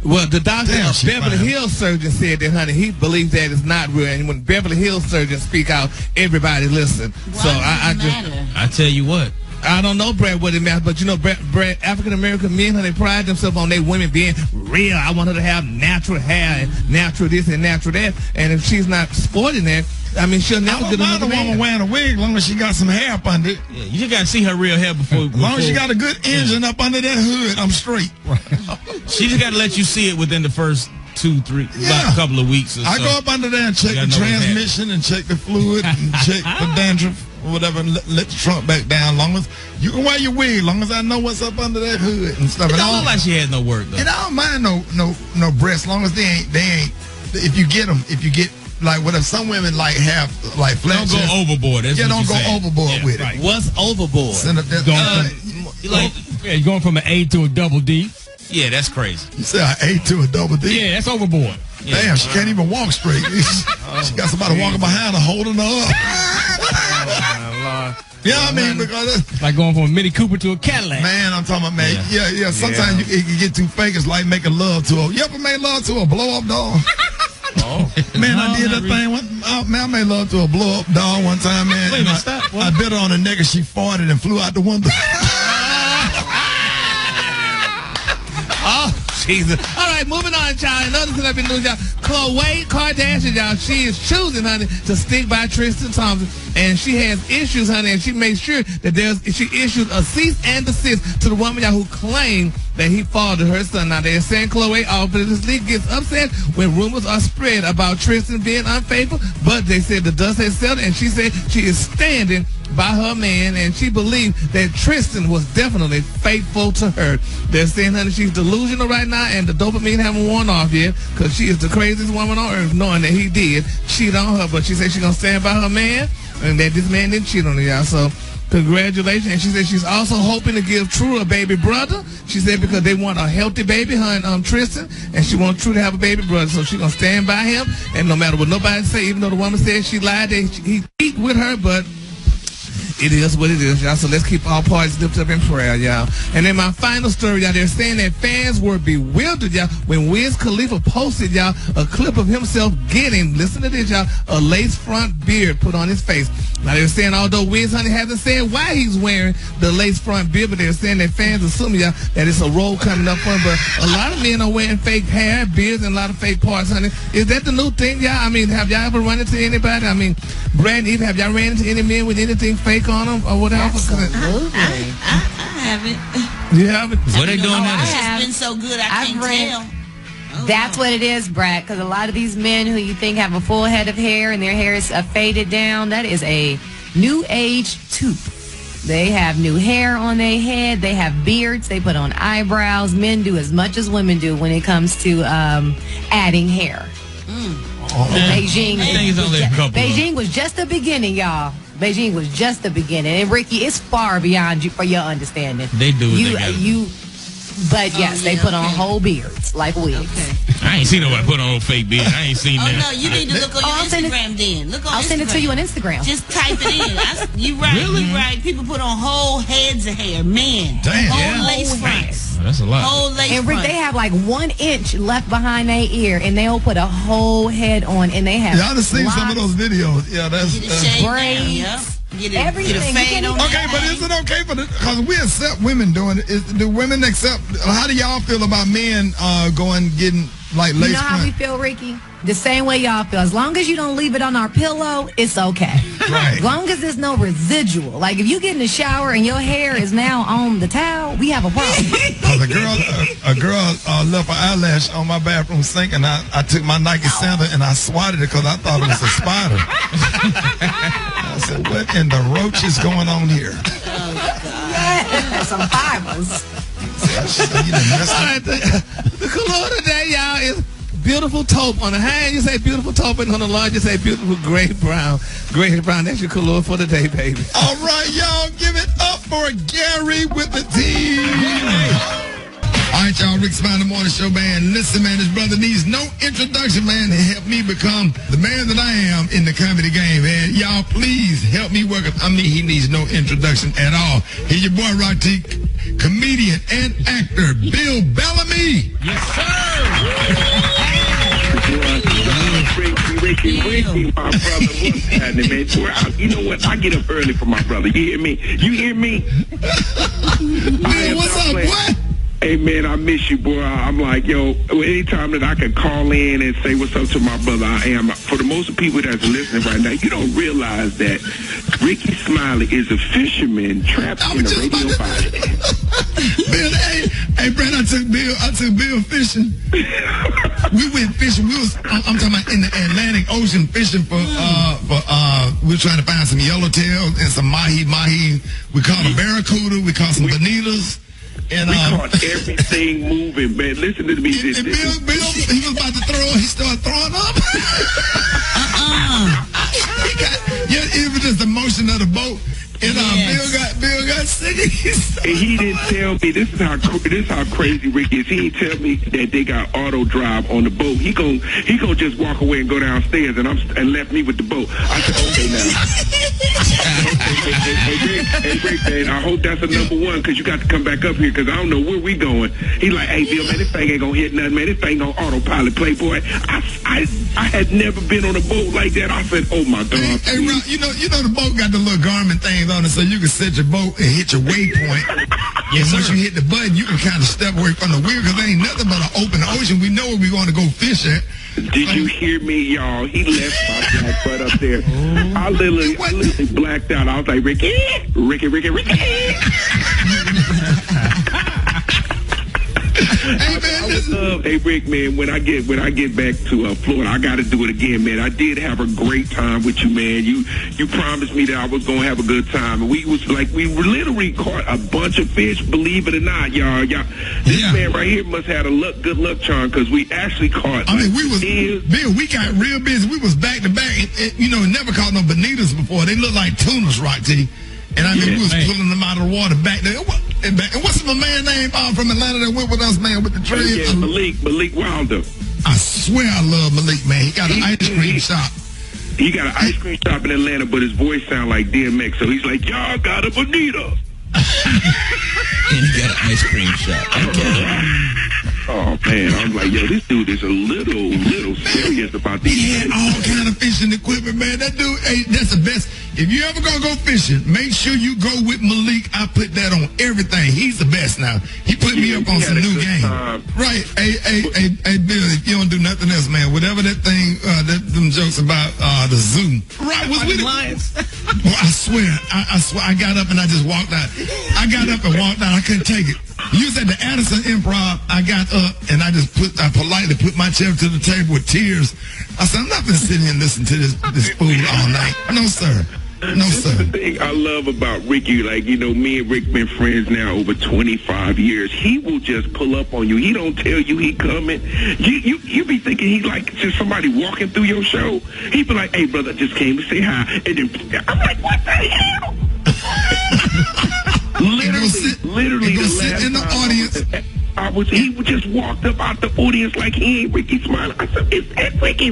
Well, the doctor, Beverly Hills surgeon, said that, honey, he believes that it's not real. And when Beverly Hills surgeons speak out, everybody listen. So I tell you what. I don't know, Brad, what it matters, but you know, Brad, African-American men, honey, pride themselves on their women being real. I want her to have natural hair and natural this and natural that. And if she's not sporting that, I mean, she'll never get another man. I don't mind a woman wearing a wig as long as she got some hair up under it. Yeah, you just got to see her real hair before. As long as she got a good engine up under that hood, I'm straight. She just got to let you see it within the first 2-3 about a couple of weeks or so. I go up under there and check the transmission and check the fluid and check the dandruff or whatever, and let the trunk back down. Long as you can wear your wig, as long as I know what's up under that hood and stuff. It don't look like she had no work though. And I don't mind no breasts, as long as they ain't. If you get like what if some women like have like flat don't go overboard. That's don't go overboard with it. What's overboard? You're going from an A to a double D. Yeah, that's crazy. You say an A to a double D? Yeah, that's overboard. Yeah. Damn, she can't even walk straight. She got somebody walking behind her holding her up. Yeah, I mean, because it's like going from a Mini Cooper to a Cadillac. Man, I'm talking about, man. Yeah. Sometimes it can get too fake. It's like making love to her. You ever made love to a blow-up doll? Oh. Man, I did that thing. I made love to a blow-up doll one time, man. Wait a minute, stop. I bit her on the neck and she farted and flew out the window. Oh, Jesus. All right, moving on, y'all. Another celebrity news, y'all. Khloe Kardashian, y'all, she is choosing, honey, to stick by Tristan Thompson. And she has issues, honey, and she made sure that she issued a cease and desist to the woman, y'all, who claimed that he fathered her son. Now, they're saying Khloe, this league gets upset when rumors are spread about Tristan being unfaithful, but they said the dust has settled, and she said she is standing by her man, and she believed that Tristan was definitely faithful to her. They're saying, honey, she's delusional right now, and the dopamine haven't worn off yet, because she is the craziest woman on earth, knowing that he did cheat on her. But she said she's going to stand by her man, and that this man didn't cheat on her, y'all. So congratulations. And she said she's also hoping to give True a baby brother. She said because they want a healthy baby, her and Tristan, and she wants True to have a baby brother. So she's going to stand by him, and no matter what nobody say, even though the woman said she lied, that he cheat with her, but it is what it is, y'all. So let's keep all parties lifted up in prayer, y'all. And then my final story, y'all, they're saying that fans were bewildered, y'all, when Wiz Khalifa posted, y'all, a clip of himself getting, listen to this, y'all, a lace front beard put on his face. Now, they're saying, although Wiz, honey, hasn't said why he's wearing the lace front beard, but they're saying that fans assume, y'all, that it's a role coming up for him. But a lot of men are wearing fake hair, beards, and a lot of fake parts, honey. Is that the new thing, y'all? I mean, have y'all ever run into anybody? I mean, Brad and Eve, have y'all ran into any men with anything fake on them or whatever? Absolutely. I haven't. You haven't? What they doing now? It's just been so good, I can't tell. That's what it is, Brad, because a lot of these men who you think have a full head of hair and their hair is faded down, that is a new age tooth. They have new hair on their head. They have beards. They put on eyebrows. Men do as much as women do when it comes to adding hair. Beijing was just the beginning, y'all. Beijing was just the beginning. And Ricky, it's far beyond you for your understanding. They do what they gotta do. But yes, they put on whole beards like wigs. I ain't seen nobody put on no fake beard. I ain't seen that. Oh, no, you need to look on your Instagram then. Look on I'll send it to you on Instagram. Just type it in. You right, Really? you right. People put on whole heads of hair. Men. Damn. Whole lace fronts. Oh, that's a lot. Whole lace And Rick, fronts. they have like 1 inch left behind their ear, and they'll put a whole head on, and they have Y'all done seen some of those videos. Yeah, that's... Get a shade down, braids. yeah. Get a Everything. fade on Okay, but is it okay for because we accept women doing it? Do women accept? How do y'all feel about men getting like lace You know how we front? feel, Ricky? The same way y'all feel. As long as you don't leave it on our pillow, it's okay. Right. As long as there's no residual. Like if you get in the shower and your hair is now on the towel, we have a problem. Cause a girl left her eyelash on my bathroom sink, and I took my Nike sandal and I swatted it because I thought it was a spider. I said, "What in the roach is going on here?" Yeah, some fibers. All right, the color today, y'all, is beautiful taupe. On the hand, you say beautiful taupe, and on the line, you say beautiful gray brown. Gray brown, that's your color for the day, baby. All right, y'all, give it up for Gary with the team. All right, y'all, Rick Smiley Morning Show, man. Listen, man, this brother needs no introduction, man, to help me become the man that I am in the comedy game, man. Y'all, please help me work. He needs no introduction at all. Here's your boy, Rocky, comedian and actor, Bill Bellamy. Yes, sir. Ricky, my brother, what's happening, man? You know what? I get up early for my brother. You hear me? You hear me? Bill, what's up, boy? Hey, man, I miss you, boy. I'm like, yo, anytime that I can call in and say what's up to my brother, I am. For the most people that's listening right now, you don't realize that Ricky Smiley is a fisherman trapped in a radio body. Bill, hey, Brad, I took Bill fishing. We went fishing. I'm talking about in the Atlantic Ocean fishing we were trying to find some yellowtails and some mahi. We caught a barracuda. We caught some bonitas. And, we caught everything moving, man. Listen to me. And Bill, he was about to throw. He started throwing up. It was just the motion of the boat. And Bill got sick. And he didn't tell me. This is how crazy Rick is. He didn't tell me that they got auto drive on the boat. He gon' just walk away and go downstairs and left me with the boat. I said, okay now. hey Rick, man, I hope that's a number one because you got to come back up here because I don't know where we going. He's like, hey Bill, man, this thing ain't gonna hit nothing, man. This thing on autopilot, Playboy. I had never been on a boat like that. I said, oh my God. Hey Ron, you know the boat got the little Garmin things on it so you can set your boat and hit your waypoint. And once you hit the button, you can kind of step away from the wheel because there ain't nothing but an open ocean. We know where we're going to go fish at. Did you hear me, y'all? He left my black butt up there. I literally blacked out. I was like, Ricky. Hey Rick, man, when I get back to Florida, I got to do it again, man. I did have a great time with you, man. You promised me that I was gonna have a good time, and we literally caught a bunch of fish. Believe it or not, y'all. This man right here must have a good luck charm because we actually caught. Bill, we got real busy. We was back to back. Never caught no bonitas before. They look like tunas, right, T? And we was pulling them out of the water back there. And what's my man name from Atlanta that went with us, man, with the tree? Yeah, Malik Wilder. I swear I love Malik, man. He got an ice cream shop. He got an ice cream shop in Atlanta, but his voice sound like DMX. So he's like, y'all got a bonita. And he got an ice cream shop. Oh man, I'm like, yo, this dude is a little serious about these. He had all kind of fishing equipment, man. That dude, that's the best. If you ever gonna go fishing, make sure you go with Malik. I put that on everything. He's the best now. He put me up on some new game. Right. Hey, Bill, if you don't do nothing else, man, whatever that thing, them jokes about the zoo. Right, was we lions? Well, I swear, I got up and I just walked out. I got up and walked out. I couldn't take it. You was at the Addison Improv. I got up and I politely put my chair to the table with tears. I said, I'm not going to sit here and listen to this fool all night. No, sir. No, sir. The thing I love about Ricky, like, you know, me and Rick been friends now over 25 years. He will just pull up on you. He don't tell you he coming. You be thinking he like just somebody walking through your show. He be like, hey, brother, I just came to say hi. And then I'm like, what the hell? literally the sit in the audience. He just walked up out the audience like he ain't Ricky Smiley. I said, is that Ricky?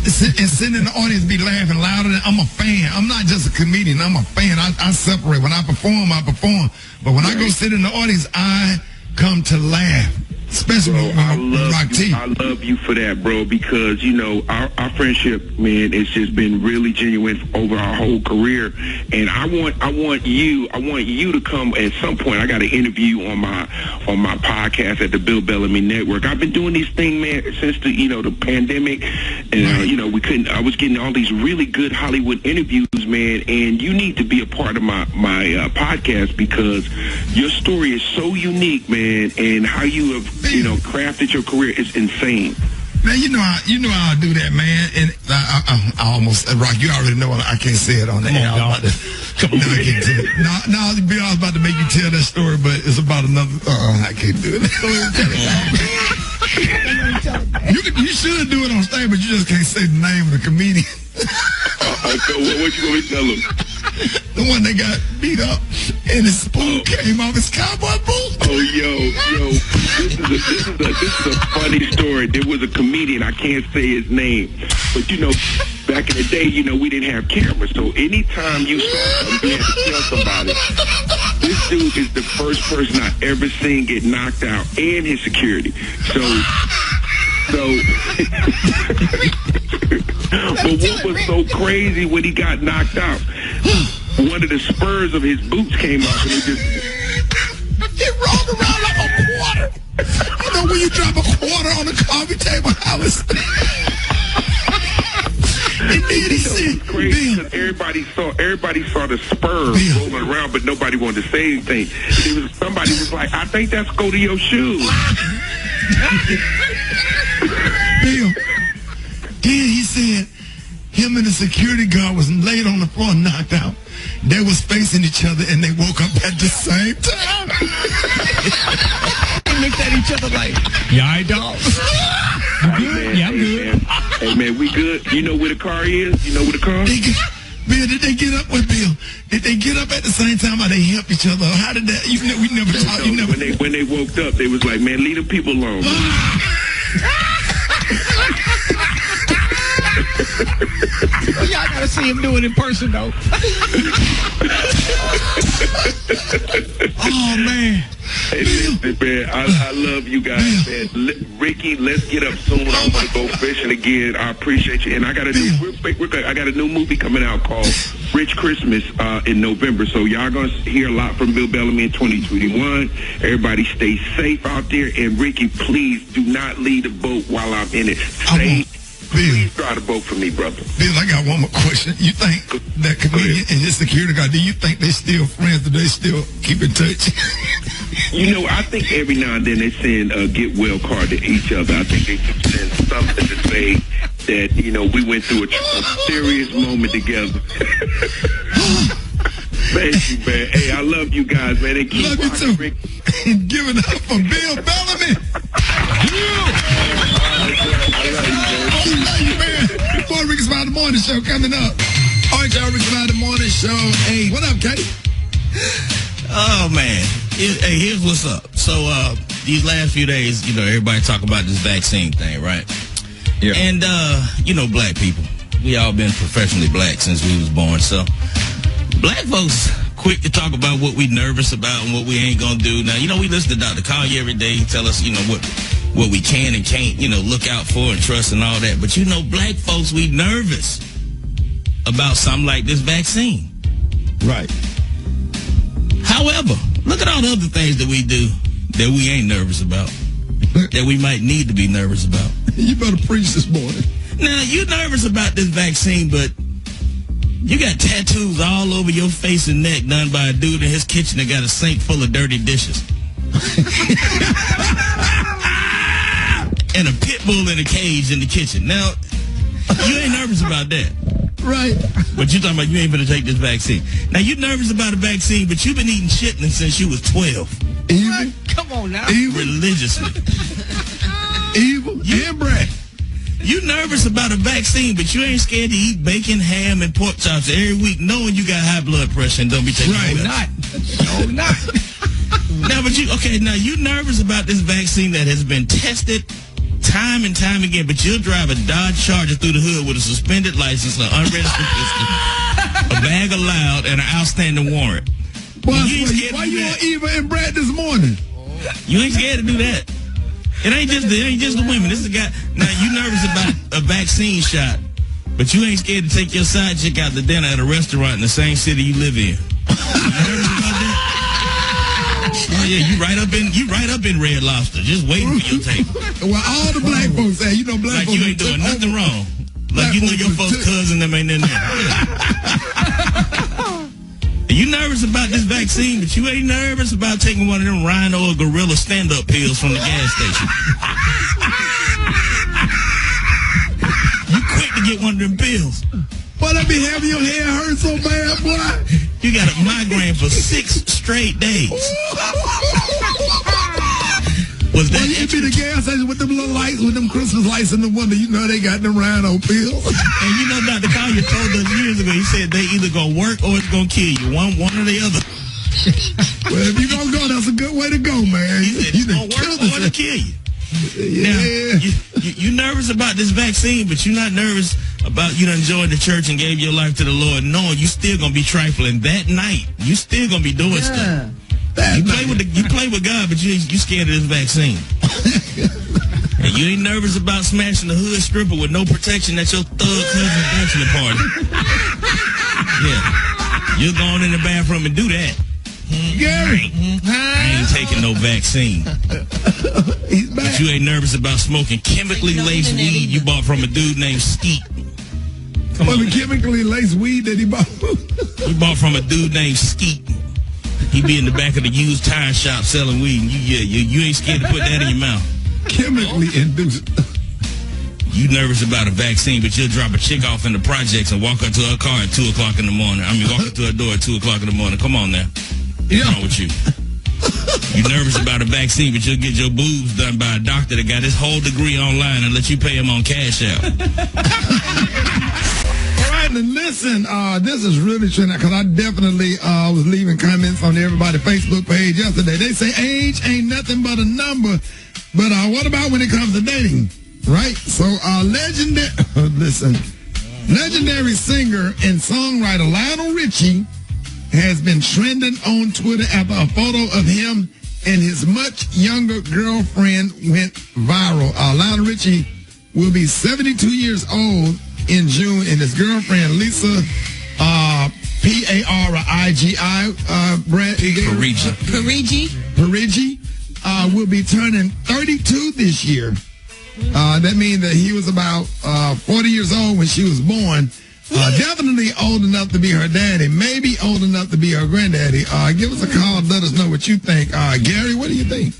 Sitting in the audience, be laughing louder than I'm a fan. I'm not just a comedian. I'm a fan. I separate. When I perform, I perform. But when I go sit in the audience, I come to laugh. Especially bro, with Rock T. I love you for that, bro, because, you know, our friendship, man, it's just been really genuine over our whole career. And I want you to come at some point. I got to interview you on my podcast at the Bill Bellamy Network. I've been doing these things, man, since the pandemic. And, you know, I was getting all these really good Hollywood interviews, man. And you need to be a part of my podcast because your story is so unique, man. And how you have, crafted your career is insane. Man, you know how I do that, man. And I almost, Rock, you already know I can't say it on the air. Come on, I can't do it. No, to be honest, about to make you tell that story, but it's about another. I can't do it. You should do it on stage, but you just can't say the name of the comedian. So what you want me to tell him? The one that got beat up and his spoon came off his cowboy boots. Oh, yo, this is a funny story. There was a comedian, I can't say his name, but back in the day, we didn't have cameras, so anytime you saw something, you had to tell somebody. This dude is the first person I ever seen get knocked out, and his security. But what was so crazy when he got knocked out? One of the spurs of his boots came off, and he rolled around like a quarter. You know when you drop a quarter on the coffee table, how it's crazy because everybody saw the spurs rolling around, but nobody wanted to say anything. Somebody was like, I think that's go to your shoes. Bill, then he said him and the security guard was laid on the floor and knocked out. They was facing each other and they woke up at the same time. They looked at each other like, yeah, I dog. You good? Man, yeah, I'm good. Hey, man, we good. You know where the car is? You know where the car is? Bill, did they get up with Bill? Did they get up at the same time or they help each other? How did that? We never talked. When they woke up, they was like, man, leave the people alone. Y'all gotta see him do it in person, though. Oh, man. Hey, listen, man, I love you guys, man. Ricky, let's get up soon. I want to go fishing again. I appreciate you. And I got a new movie coming out called Rich Christmas in November. So y'all going to hear a lot from Bill Bellamy in 2021. Everybody stay safe out there. And Ricky, please do not leave the boat while I'm in it. Please try the boat for me, brother. Bill, I got one more question. You think that comedian and his security guard, do you think they still friends? Do they still keep in touch? I think every now and then they send a get well card to each other. I think they send something to say that, we went through a serious moment together. Thank you, man. Hey, I love you guys, man. And keep love you too. Rick. And give it up for Bill Bellamy. I love you, man. Before Rickey Smiley Morning Show coming up. All right, y'all, Rickey Smiley Morning Show. Hey, what up, Katie? Oh, man. Hey, here's what's up. So, these last few days, everybody talk about this vaccine thing, right? Yeah. And, black people, we all been professionally black since we was born. So, black folks quick to talk about what we nervous about and what we ain't gonna do. Now, we listen to Dr. Collier every day. He tell us, what we can and can't, look out for and trust and all that. But, black folks, we nervous about something like this vaccine. Right. However, look at all the other things that we do that we ain't nervous about, that we might need to be nervous about. You better preach this morning. Now, you nervous about this vaccine, but you got tattoos all over your face and neck done by a dude in his kitchen that got a sink full of dirty dishes. And a pit bull in a cage in the kitchen. Now, you ain't nervous about that. Right. But you talking about you ain't gonna take this vaccine. Now you nervous about a vaccine, but you've been eating chitlins since you was 12. Evil. Come on now. Evil. Religiously. Evil. And Brad. You nervous about a vaccine, but you ain't scared to eat bacon, ham, and pork chops every week, knowing you got high blood pressure and don't be taking Right. it. No, not. Now, but now you nervous about this vaccine that has been tested time and time again, but you'll drive a Dodge Charger through the hood with a suspended license, an unregistered pistol, a bag of loud, and an outstanding warrant. Boy, You ain't scared to why do you that. on Eva and Brad this morning? You ain't scared to do that. It ain't just the women. This is a guy. Now you nervous about a vaccine shot, but you ain't scared to take your side chick out to dinner at a restaurant in the same city you live in. You nervous about that? Oh yeah, you right up in Red Lobster, just waiting for your table. Well, all the black folks say, you know, black Like folks you ain't doing took nothing over. wrong. Black Like you know folks your was folks' took- cousin them ain't in there. You nervous about this vaccine, but you ain't nervous about taking one of them Rhino or Gorilla stand-up pills from the gas station. You quick to get one of them pills. Boy, that be having your head hurt so bad, boy. You got a migraine for 6 straight days. Was that Well, it be the gas station with them little lights, with them Christmas lights in the window. You know they got them Rhino pills. And you know Dr. Collier told us years ago, he said they either gonna work or it's gonna kill you. One or the other. Well, if you gonna go, that's a good way to go, man. He said it's gonna work or it'll kill you. Yeah. Now, you nervous about this vaccine, but you're not nervous about you done joined the church and gave your life to the Lord, knowing you still gonna be trifling that night. You still gonna be doing stuff. You play with God, but you scared of this vaccine. And you ain't nervous about smashing the hood stripper with no protection at your thug cousin's bachelor party. Yeah. You're going in the bathroom and do that. Gary. I ain't taking no vaccine. But you ain't nervous about smoking chemically laced weed you bought from a dude named Skeet. Well, the chemically laced weed that he bought. You bought from a dude named Skeet. He be in the back of the used tire shop selling weed, and you ain't scared to put that in your mouth. Chemically induced. You nervous about a vaccine, but you'll drop a chick off in the projects and walk up to her car at 2 o'clock in the morning. I mean, walk up to her door at 2 o'clock in the morning. Come on now. What's wrong with you? You nervous about a vaccine, but you'll get your boobs done by a doctor that got his whole degree online and let you pay him on Cash App. All right, and listen, this is really trending because I definitely was leaving comments on everybody's Facebook page yesterday. They say age ain't nothing but a number, but what about when it comes to dating? Right? So, legendary singer and songwriter Lionel Richie has been trending on Twitter after a photo of him and his much younger girlfriend went viral. Lionel Richie will be 72 years old in June, and his girlfriend, Lisa, P-A-R-I-G-I, Brad Parigi, will be turning 32 this year. That means that he was about 40 years old when she was born. Definitely old enough to be her daddy, maybe old enough to be her granddaddy. Give us a call and let us know what you think. Gary, what do you think?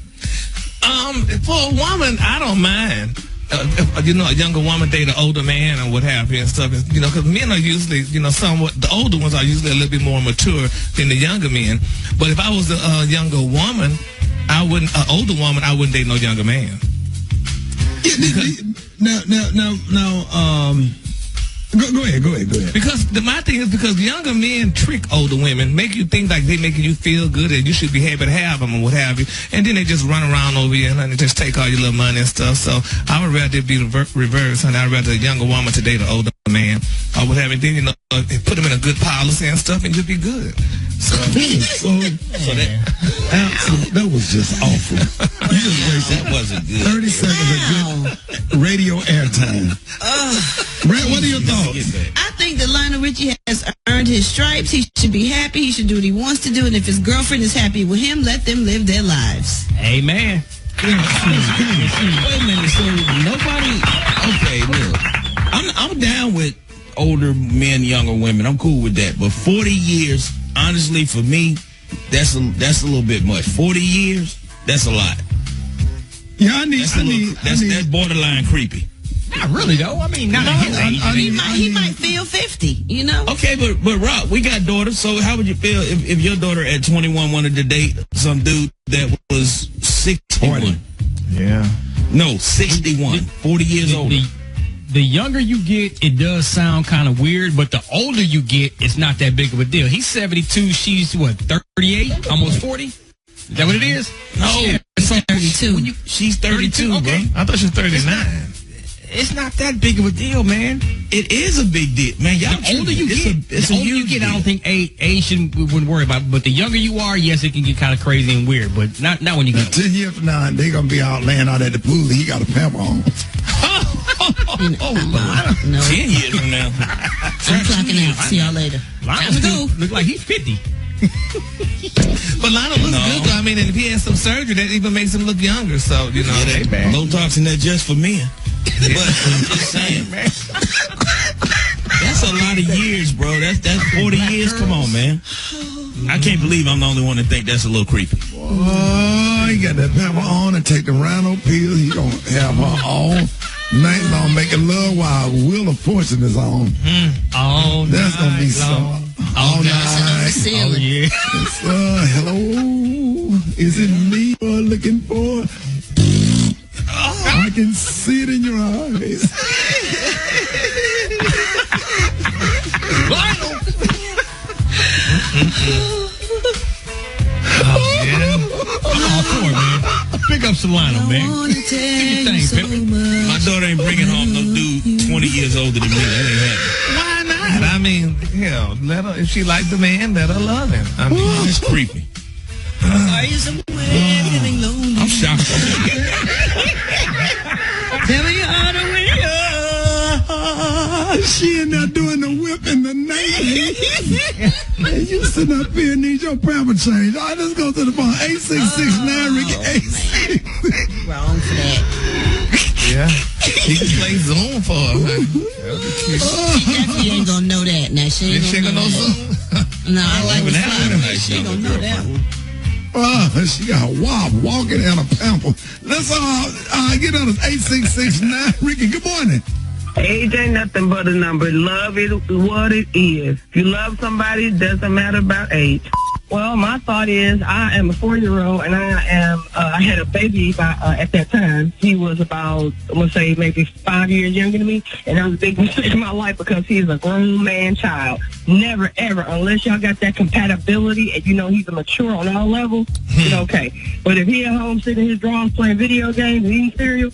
For a woman, I don't mind. If, a younger woman date an older man or what have you and stuff. Because men are usually, somewhat, the older ones are usually a little bit more mature than the younger men. But if I was a younger woman, an older woman, I wouldn't date no younger man. Go ahead. Because my thing is because younger men trick older women, make you think like they making you feel good and you should be happy to have them or what have you, and then they just run around over you and they just take all your little money and stuff. So I would rather it be reverse, honey. I'd rather a younger woman to date an older man or what have you. Then put them in a good policy and stuff, and you'll be good. So that was just awful. You just wasted That wasn't good. 30 seconds of good radio airtime. Brett, what are your thoughts? I think that Lionel Richie has earned his stripes. He should be happy. He should do what he wants to do. And if his girlfriend is happy with him, let them live their lives. Amen. Wait a minute. So nobody. Okay, look. I'm down with older men, younger women. I'm cool with that. But 40 years, honestly, for me, that's a little bit much. 40 years, that's a lot. Yeah, that's borderline creepy. Not really, though. I mean, not he might feel 50. But Rob, we got daughters, so how would you feel if your daughter at 21 wanted to date some dude that was 61? 40. Yeah. No, 61. 40 years older. The younger you get, it does sound kind of weird, but the older you get, it's not that big of a deal. He's 72, she's what, 38? Almost 40? Is that what it is? No, Yeah, so 32. She's 32, okay. bro. I thought she was 39. It's not that big of a deal, man. It is a big deal, man. Y'all The older you tripping. get, it's a huge I deal. don't think age wouldn't worry about it. But the younger you are, yes, it can get kind of crazy and weird. But not when you get 10 years from now, they gonna be out laying out at the pool. He got a pamper on. No. 10 years from now. I'm clocking out. See y'all later. Time to go. Look like he's 50. But Lionel looks good, though. I mean, and if he has some surgery, that even makes him look younger. So, you know, Yeah, that Botox and that just for men. But I'm just saying, man. That's a lot of years, bro. That's 40 years. Come on, man. I can't believe I'm the only one that think that's a little creepy. Oh, he got that pamper on and take the rhino pill. He gonna have her all night long making love while Wheel of Fortune is on. All That's gonna be so. All night. Oh, yeah. It's, hello, is it me you're looking for? I can see it in your eyes. Lionel! I'm all for it, man. Pick up some Lionel, man. Do your thing, Pip. My daughter ain't bringing home no dude 20 years older than me. That ain't happening. why not? I mean, hell, let her, if she likes the man, let her love him. I mean, It's creepy. Are you somewhere living lonely? I'm shocked. Tell me how to win. She in there doing the whip in the night. And you sitting up here and need your pamper change. All right, let's go to the phone. 8669 Ricky. 866. Wrong for that. yeah, he can play Zoom for her. Man. She definitely ain't gonna know that. Now she ain't gonna know Zoom. that. No, I like the that fly, would but have she nice gonna know that one. She got a wop walking and a pamper. Let's get on this 8669 Ricky. Good morning. Age ain't nothing but a number. Love is what it is. If you love somebody, it doesn't matter about age. Well, my thought is I am a 4-year-old and I had a baby at that time. He was about, I'm going to say maybe 5 years younger than me. And that was a big mistake in my life because he is a grown man child. Never, ever, unless y'all got that compatibility and you know he's a mature on all levels, it's okay. But if he at home sitting in his drawers playing video games and eating cereal,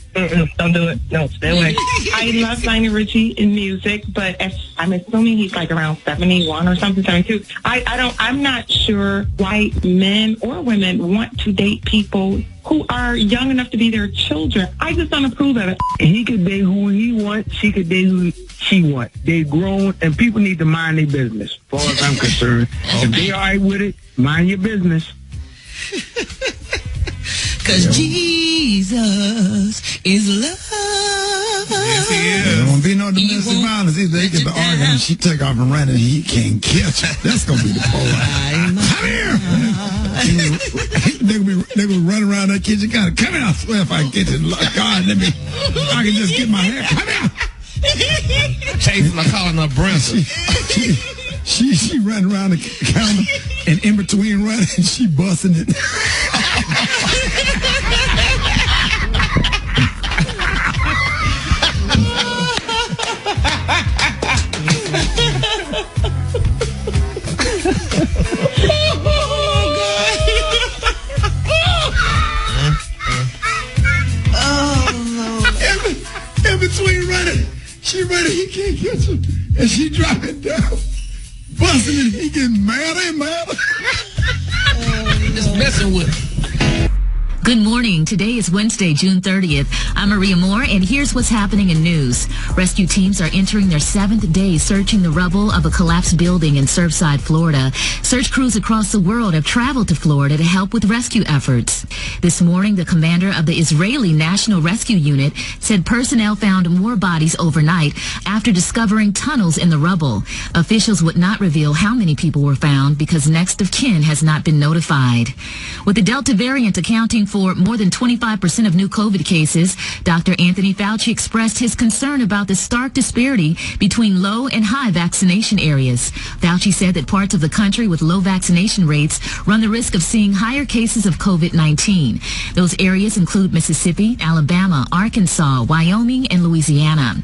don't do it. No, stay away. I love Lionel Richie in music, but I'm assuming he's like around 71 or something, 72. I'm not sure why men or women want to date people who are young enough to be their children. I just don't approve of it. He could date who he wants. She could date who she wants. They're grown, and people need to mind their business, as far as I'm concerned. If they all right with it, mind your business. Because Jesus is love. Yes, he is. There won't be no domestic violence either. They get the argument. She take off and run and he can't catch her. That's going to be the point. Come here. They gonna run around that kitchen counter. Come here. I swear if I get to God, I can just get my hair. Come here. Chasing my calling her Brenda. She ran around the counter and in between running, she busting it. In between running, she running, he can't catch her, and she dropping down, busting it. He getting madder and madder. Just messing with him. Good morning. Today is Wednesday, June 30th. I'm Maria Moore, and here's what's happening in news. Rescue teams are entering their 7th day searching the rubble of a collapsed building in Surfside, Florida. Search crews across the world have traveled to Florida to help with rescue efforts. This morning, the commander of the Israeli National Rescue Unit said personnel found more bodies overnight after discovering tunnels in the rubble. Officials would not reveal how many people were found because next of kin has not been notified. With the Delta variant accounting for more than 25% of new COVID cases, Dr. Anthony Fauci expressed his concern about the stark disparity between low and high vaccination areas. Fauci said that parts of the country with low vaccination rates run the risk of seeing higher cases of COVID-19. Those areas include Mississippi, Alabama, Arkansas, Wyoming, and Louisiana.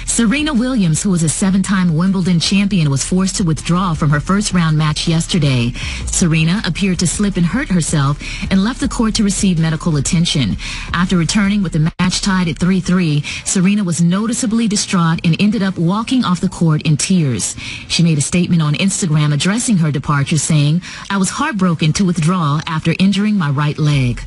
Serena Williams, who was a 7-time Wimbledon champion, was forced to withdraw from her first-round match yesterday. Serena appeared to slip and hurt herself and left the court to receive medical attention. After returning with the match tied at 3-3, Serena was noticeably distraught and ended up walking off the court in tears. She made a statement on Instagram addressing her departure, saying, "I was heartbroken to withdraw after injuring my right leg."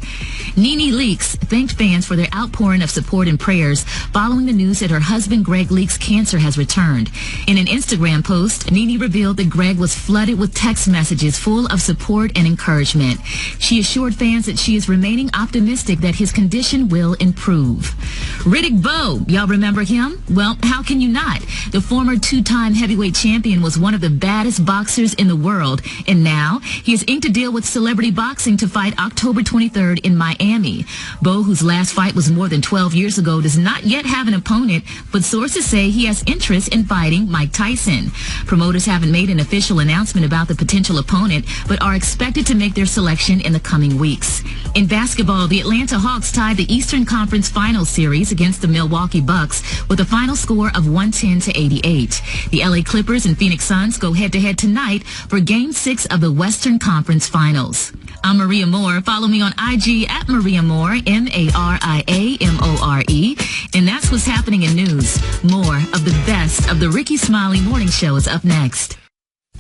Nene Leakes thanked fans for their outpouring of support and prayers following the news that her husband Greg Leakes' cancer has returned. In an Instagram post, Nene revealed that Greg was flooded with text messages full of support and encouragement. She assured fans that she is remaining optimistic that his condition will improve. Riddick Bowe, y'all remember him? Well, how can you not? The former 2-time heavyweight champion was one of the baddest boxers in the world, and now he has inked a deal with Celebrity Boxing to fight October 23rd in Miami. Bowe, whose last fight was more than 12 years ago, does not yet have an opponent, but sources say he has interest in fighting Mike Tyson. Promoters haven't made an official announcement about the potential opponent, but are expected to make their selection in the coming weeks. In basketball, the Atlanta Hawks tied the Eastern Conference Finals series against the Milwaukee Bucks with a final score of 110-88. The LA Clippers and Phoenix Suns go head-to-head tonight for Game 6 of the Western Conference Finals. I'm Maria Moore. Follow me on IG at Maria Moore, MariaMore, and that's what's happening in news. More of the best of the Rickey Smiley Morning Show is up next.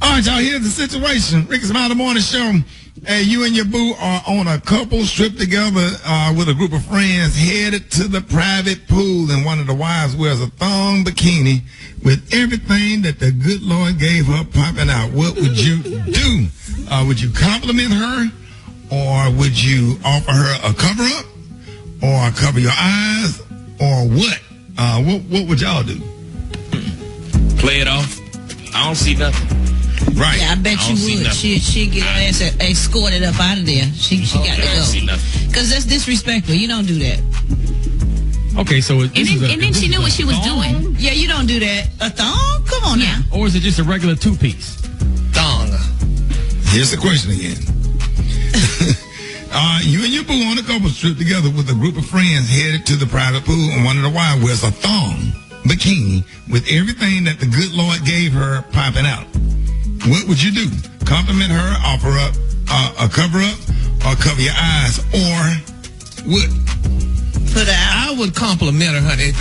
All right, y'all, here's the situation. Rickey Smiley Morning Show. Hey, you and your boo are on a couple trip together with a group of friends headed to the private pool, and one of the wives wears a thong bikini with everything that the good Lord gave her popping out. What would you do? Would you compliment her, or would you offer her a cover-up, or cover your eyes, or what? What would y'all do? Play it off. I don't see nothing. Right. Yeah, I bet you would. She'd get her ass escorted up out of there. She got to go. Because that's disrespectful. You don't do that. Okay, so and then she knew what she was doing. Yeah, you don't do that. A thong? Come on now. Or is it just a regular 2-piece? Thong. Here's the question again. You and your boo on a couple trip together with a group of friends headed to the private pool, and one of the wives wears a thong bikini with everything that the good Lord gave her popping out. What would you do? Compliment her, offer up a cover-up, or cover your eyes, or what? I would compliment her, honey,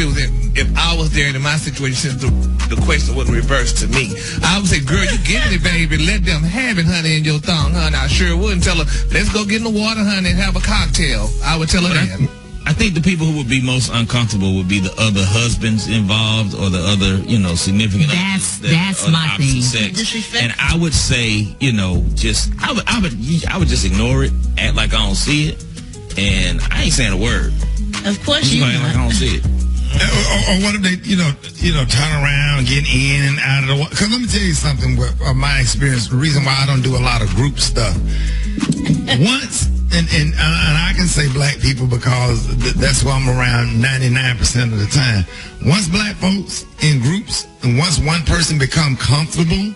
if I was there in my situation, since the question wasn't reversed to me. I would say, girl, you get it, baby. Let them have it, honey, in your thong, honey. I sure wouldn't tell her, let's go get in the water, honey, and have a cocktail. I would tell her that. I think the people who would be most uncomfortable would be the other husbands involved, or the other, significant others. That's my thing. Sex. And I would say, I would just ignore it, act like I don't see it, and I ain't saying a word. Of course you act like I don't see it. Or what if they, turn around, get in and out of the water? Because let me tell you something, my experience, the reason why I don't do a lot of group stuff. Once, and I can say black people because that's why I'm around 99% of the time. Once black folks in groups, and once one person become comfortable,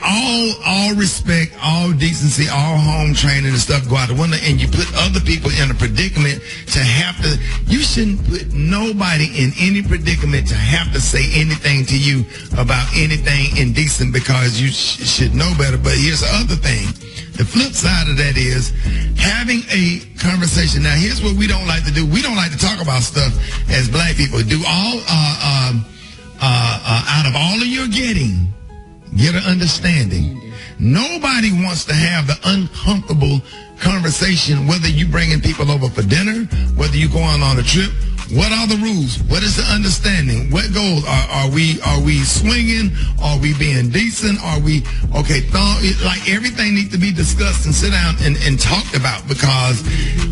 all respect, all decency, all home training and stuff go out the window, and you put other people in a predicament to have to. You shouldn't put nobody in any predicament to have to say anything to you about anything indecent, because you should know better. But here's the other thing. The flip side of that is having a conversation. Now, here's what we don't like to do. We don't like to talk about stuff as black people. Do all out of all of your getting, get an understanding. Nobody wants to have the uncomfortable conversation, whether you bringing people over for dinner, whether you going on a trip. What are the rules? What is the understanding? What goes? Are we swinging? Are we being decent? Are we like everything needs to be discussed and sit down and talked about, because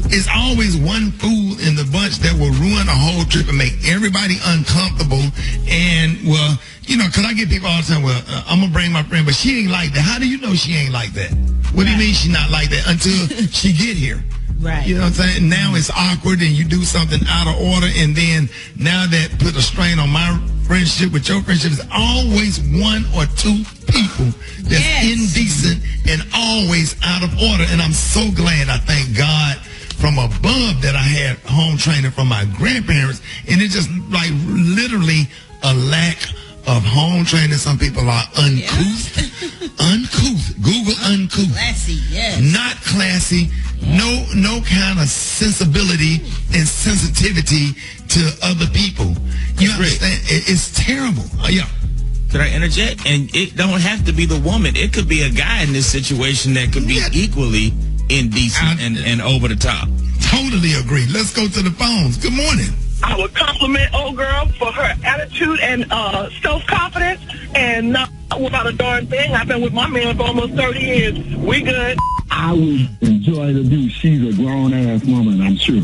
it's always one fool in the bunch that will ruin a whole trip and make everybody uncomfortable. And because I get people all the time, I'm gonna bring my friend, but she ain't like that. How do you know she ain't like that? What do you mean she not like that until she get here? Right. You know what I'm saying? Now it's awkward and you do something out of order, and then now that put a strain on my friendship with your friendship. It's always one or two people that's indecent and always out of order. And I'm so glad, I thank God from above, that I had home training from my grandparents, and it's just like literally a lack of home training. Some people are uncouth. Uncouth. Google uncouth. Classy, yes. Not classy. No kind of sensibility and sensitivity to other people. You understand? It's terrible. Yeah. Could I interject? And it don't have to be the woman. It could be a guy in this situation that could be equally indecent and over the top. Totally agree. Let's go to the phones. Good morning. I would compliment old girl for her attitude and self-confidence, and not without a darn thing. I've been with my man for almost 30 years. We good. I would enjoy the view. She's a grown-ass woman, I'm sure.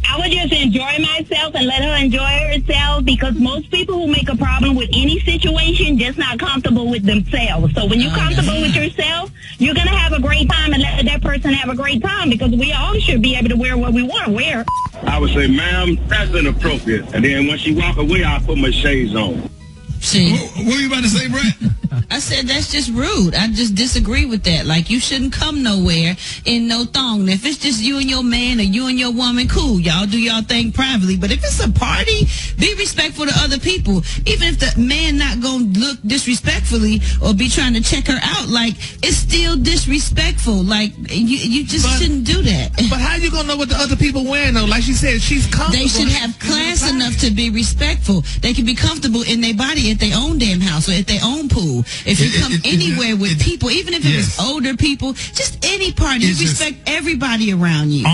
I would just enjoy myself and let her enjoy herself, because most people who make a problem with any situation just not comfortable with themselves. So when you're comfortable with yourself, you're going to have a great time and let that person have a great time, because we all should be able to wear what we want to wear. I would say, ma'am, that's inappropriate. And then when she walk away, I put my shades on. See, what were you about to say, Brett? I said that's just rude. I just disagree with that. Like, you shouldn't come nowhere in no thong. Now, if it's just you and your man or you and your woman, cool. Y'all do y'all thing privately. But if it's a party, be respectful to other people. Even if the man not going to look disrespectfully or be trying to check her out, like, it's still disrespectful. Like, you just shouldn't do that. But how you going to know what the other people wearing, though? Like she said, she's comfortable. They should have class enough to be respectful. They can be comfortable in their body at their own damn house or at their own pool. If you come anywhere with people, even if it was older people, just any party, you respect everybody around you.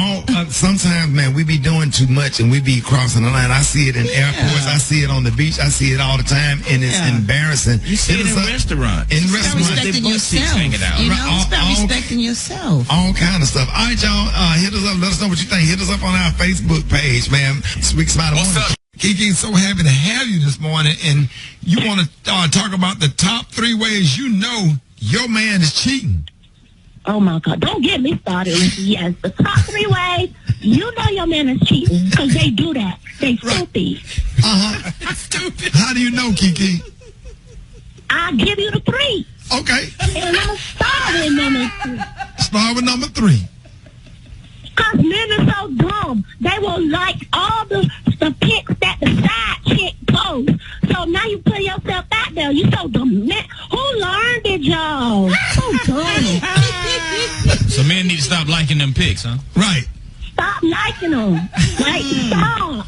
Sometimes, man, we be doing too much and we be crossing the line. I see it in airports. I see it on the beach. I see it all the time, and it's embarrassing. You see it in restaurants. In restaurants, respecting yourself. You know, it's about respecting yourself. All kind of stuff. All right, y'all, hit us up. Let us know what you think. Hit us up on our Facebook page, man. Sweet Smiley. What's up? Kiki, so happy to have you this morning, and you want to talk about the top 3 ways you know your man is cheating. Oh, my God. Don't get me started, Rickey. Yes, the top 3 ways you know your man is cheating, because they do that. They stupid. Stupid. How do you know, Kiki? I'll give you the 3. Okay. And I'm going to start with number 3. Start with number 3. Because men are so dumb. They will like all the pics that the side chick posts. So now you put yourself out there. You so dumb. Man, who learned it, y'all? So dumb. So men need to stop liking them pics, huh? Right. Stop liking them. Like, stop.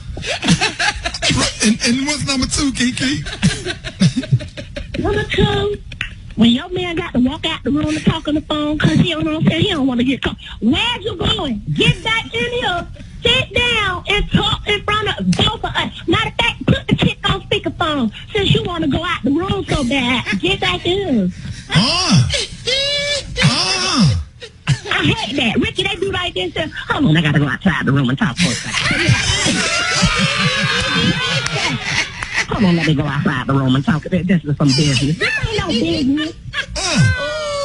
And what's number 2, Kiki? Number 2. When your man got to walk out the room and talk on the phone because he don't want to get caught. Where you going? Get back in here, sit down, and talk in front of both of us. Matter of fact, put the chick on speakerphone since you want to go out the room so bad. Get back in. I hate that. Rickey, they do like this. Hold on, I got to go outside the room and talk for a second. Come on, let me go outside the room and talk. This is some business. This ain't no business.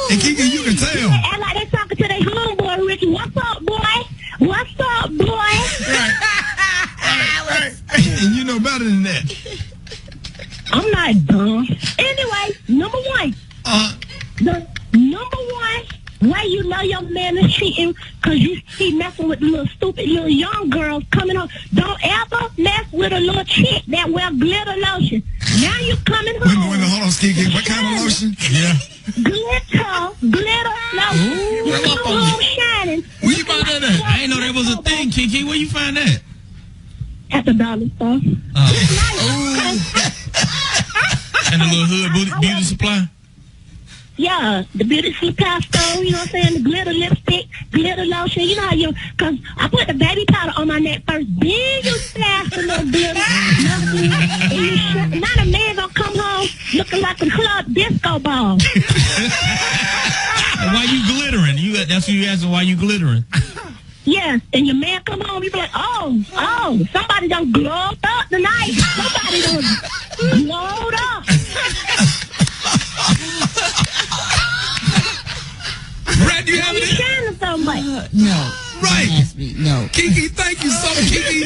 And Kiki, you can tell. And like they talking to their homeboy, Rickey. What's up, boy? What's up, boy? Right. And you know better than that. I'm not dumb. Anyway, number 1. The number 1 way you know your man is cheating, because he messing with the little stupid little young girls coming home. Don't ever mess with a little chick that wear glitter lotion. Now you coming home. Wait, hold on, Kiki. What kind of lotion? Yeah. Glitter lotion. You come home shining. Where you find that at? I didn't know that was a thing, Kiki. Where you find that? At the dollar store. And the little hood beauty supply? Yeah, the beauty supply store, you know what I'm saying? The glitter lipstick, glitter lotion, you know how because I put the baby powder on my neck first, then you splash the little glitter. Now the man gonna come home looking like a club disco ball. Why you glittering? That's what you asking, why you glittering? Yes, and your man come home, you be like, oh, somebody done glowed up tonight. Somebody done glowed up. Brad, do you have it? Shining so much. No. right. Ask me. No. Kiki, thank you so much. Kiki,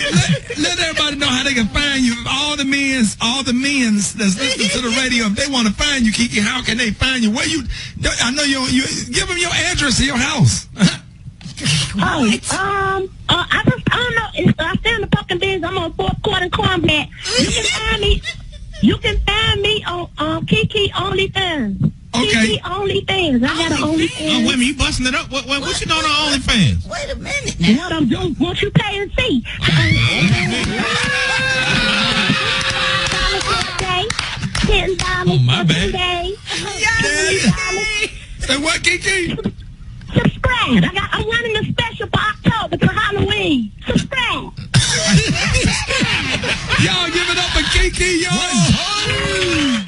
let everybody know how they can find you. All the men's that's listening to the radio, if they want to find you, Kiki, how can they find you? Where you? I know you give them your address of your house. I don't know. I stay in the Pumpkin Beans. I'm on 4th Court and Cornblack. You can find me on Kiki OnlyFans. Okay. Kiki OnlyFans. I got an OnlyFans. Oh, wait a minute, you busting it up? What you doing on OnlyFans? Wait a minute now. What I'm doing, won't you pay and see? $10 Oh, my for bad. today. Say what, Kiki? Subscribe. I'm running a special for October for Halloween. Subscribe. Y'all give it up for Kiki, y'all.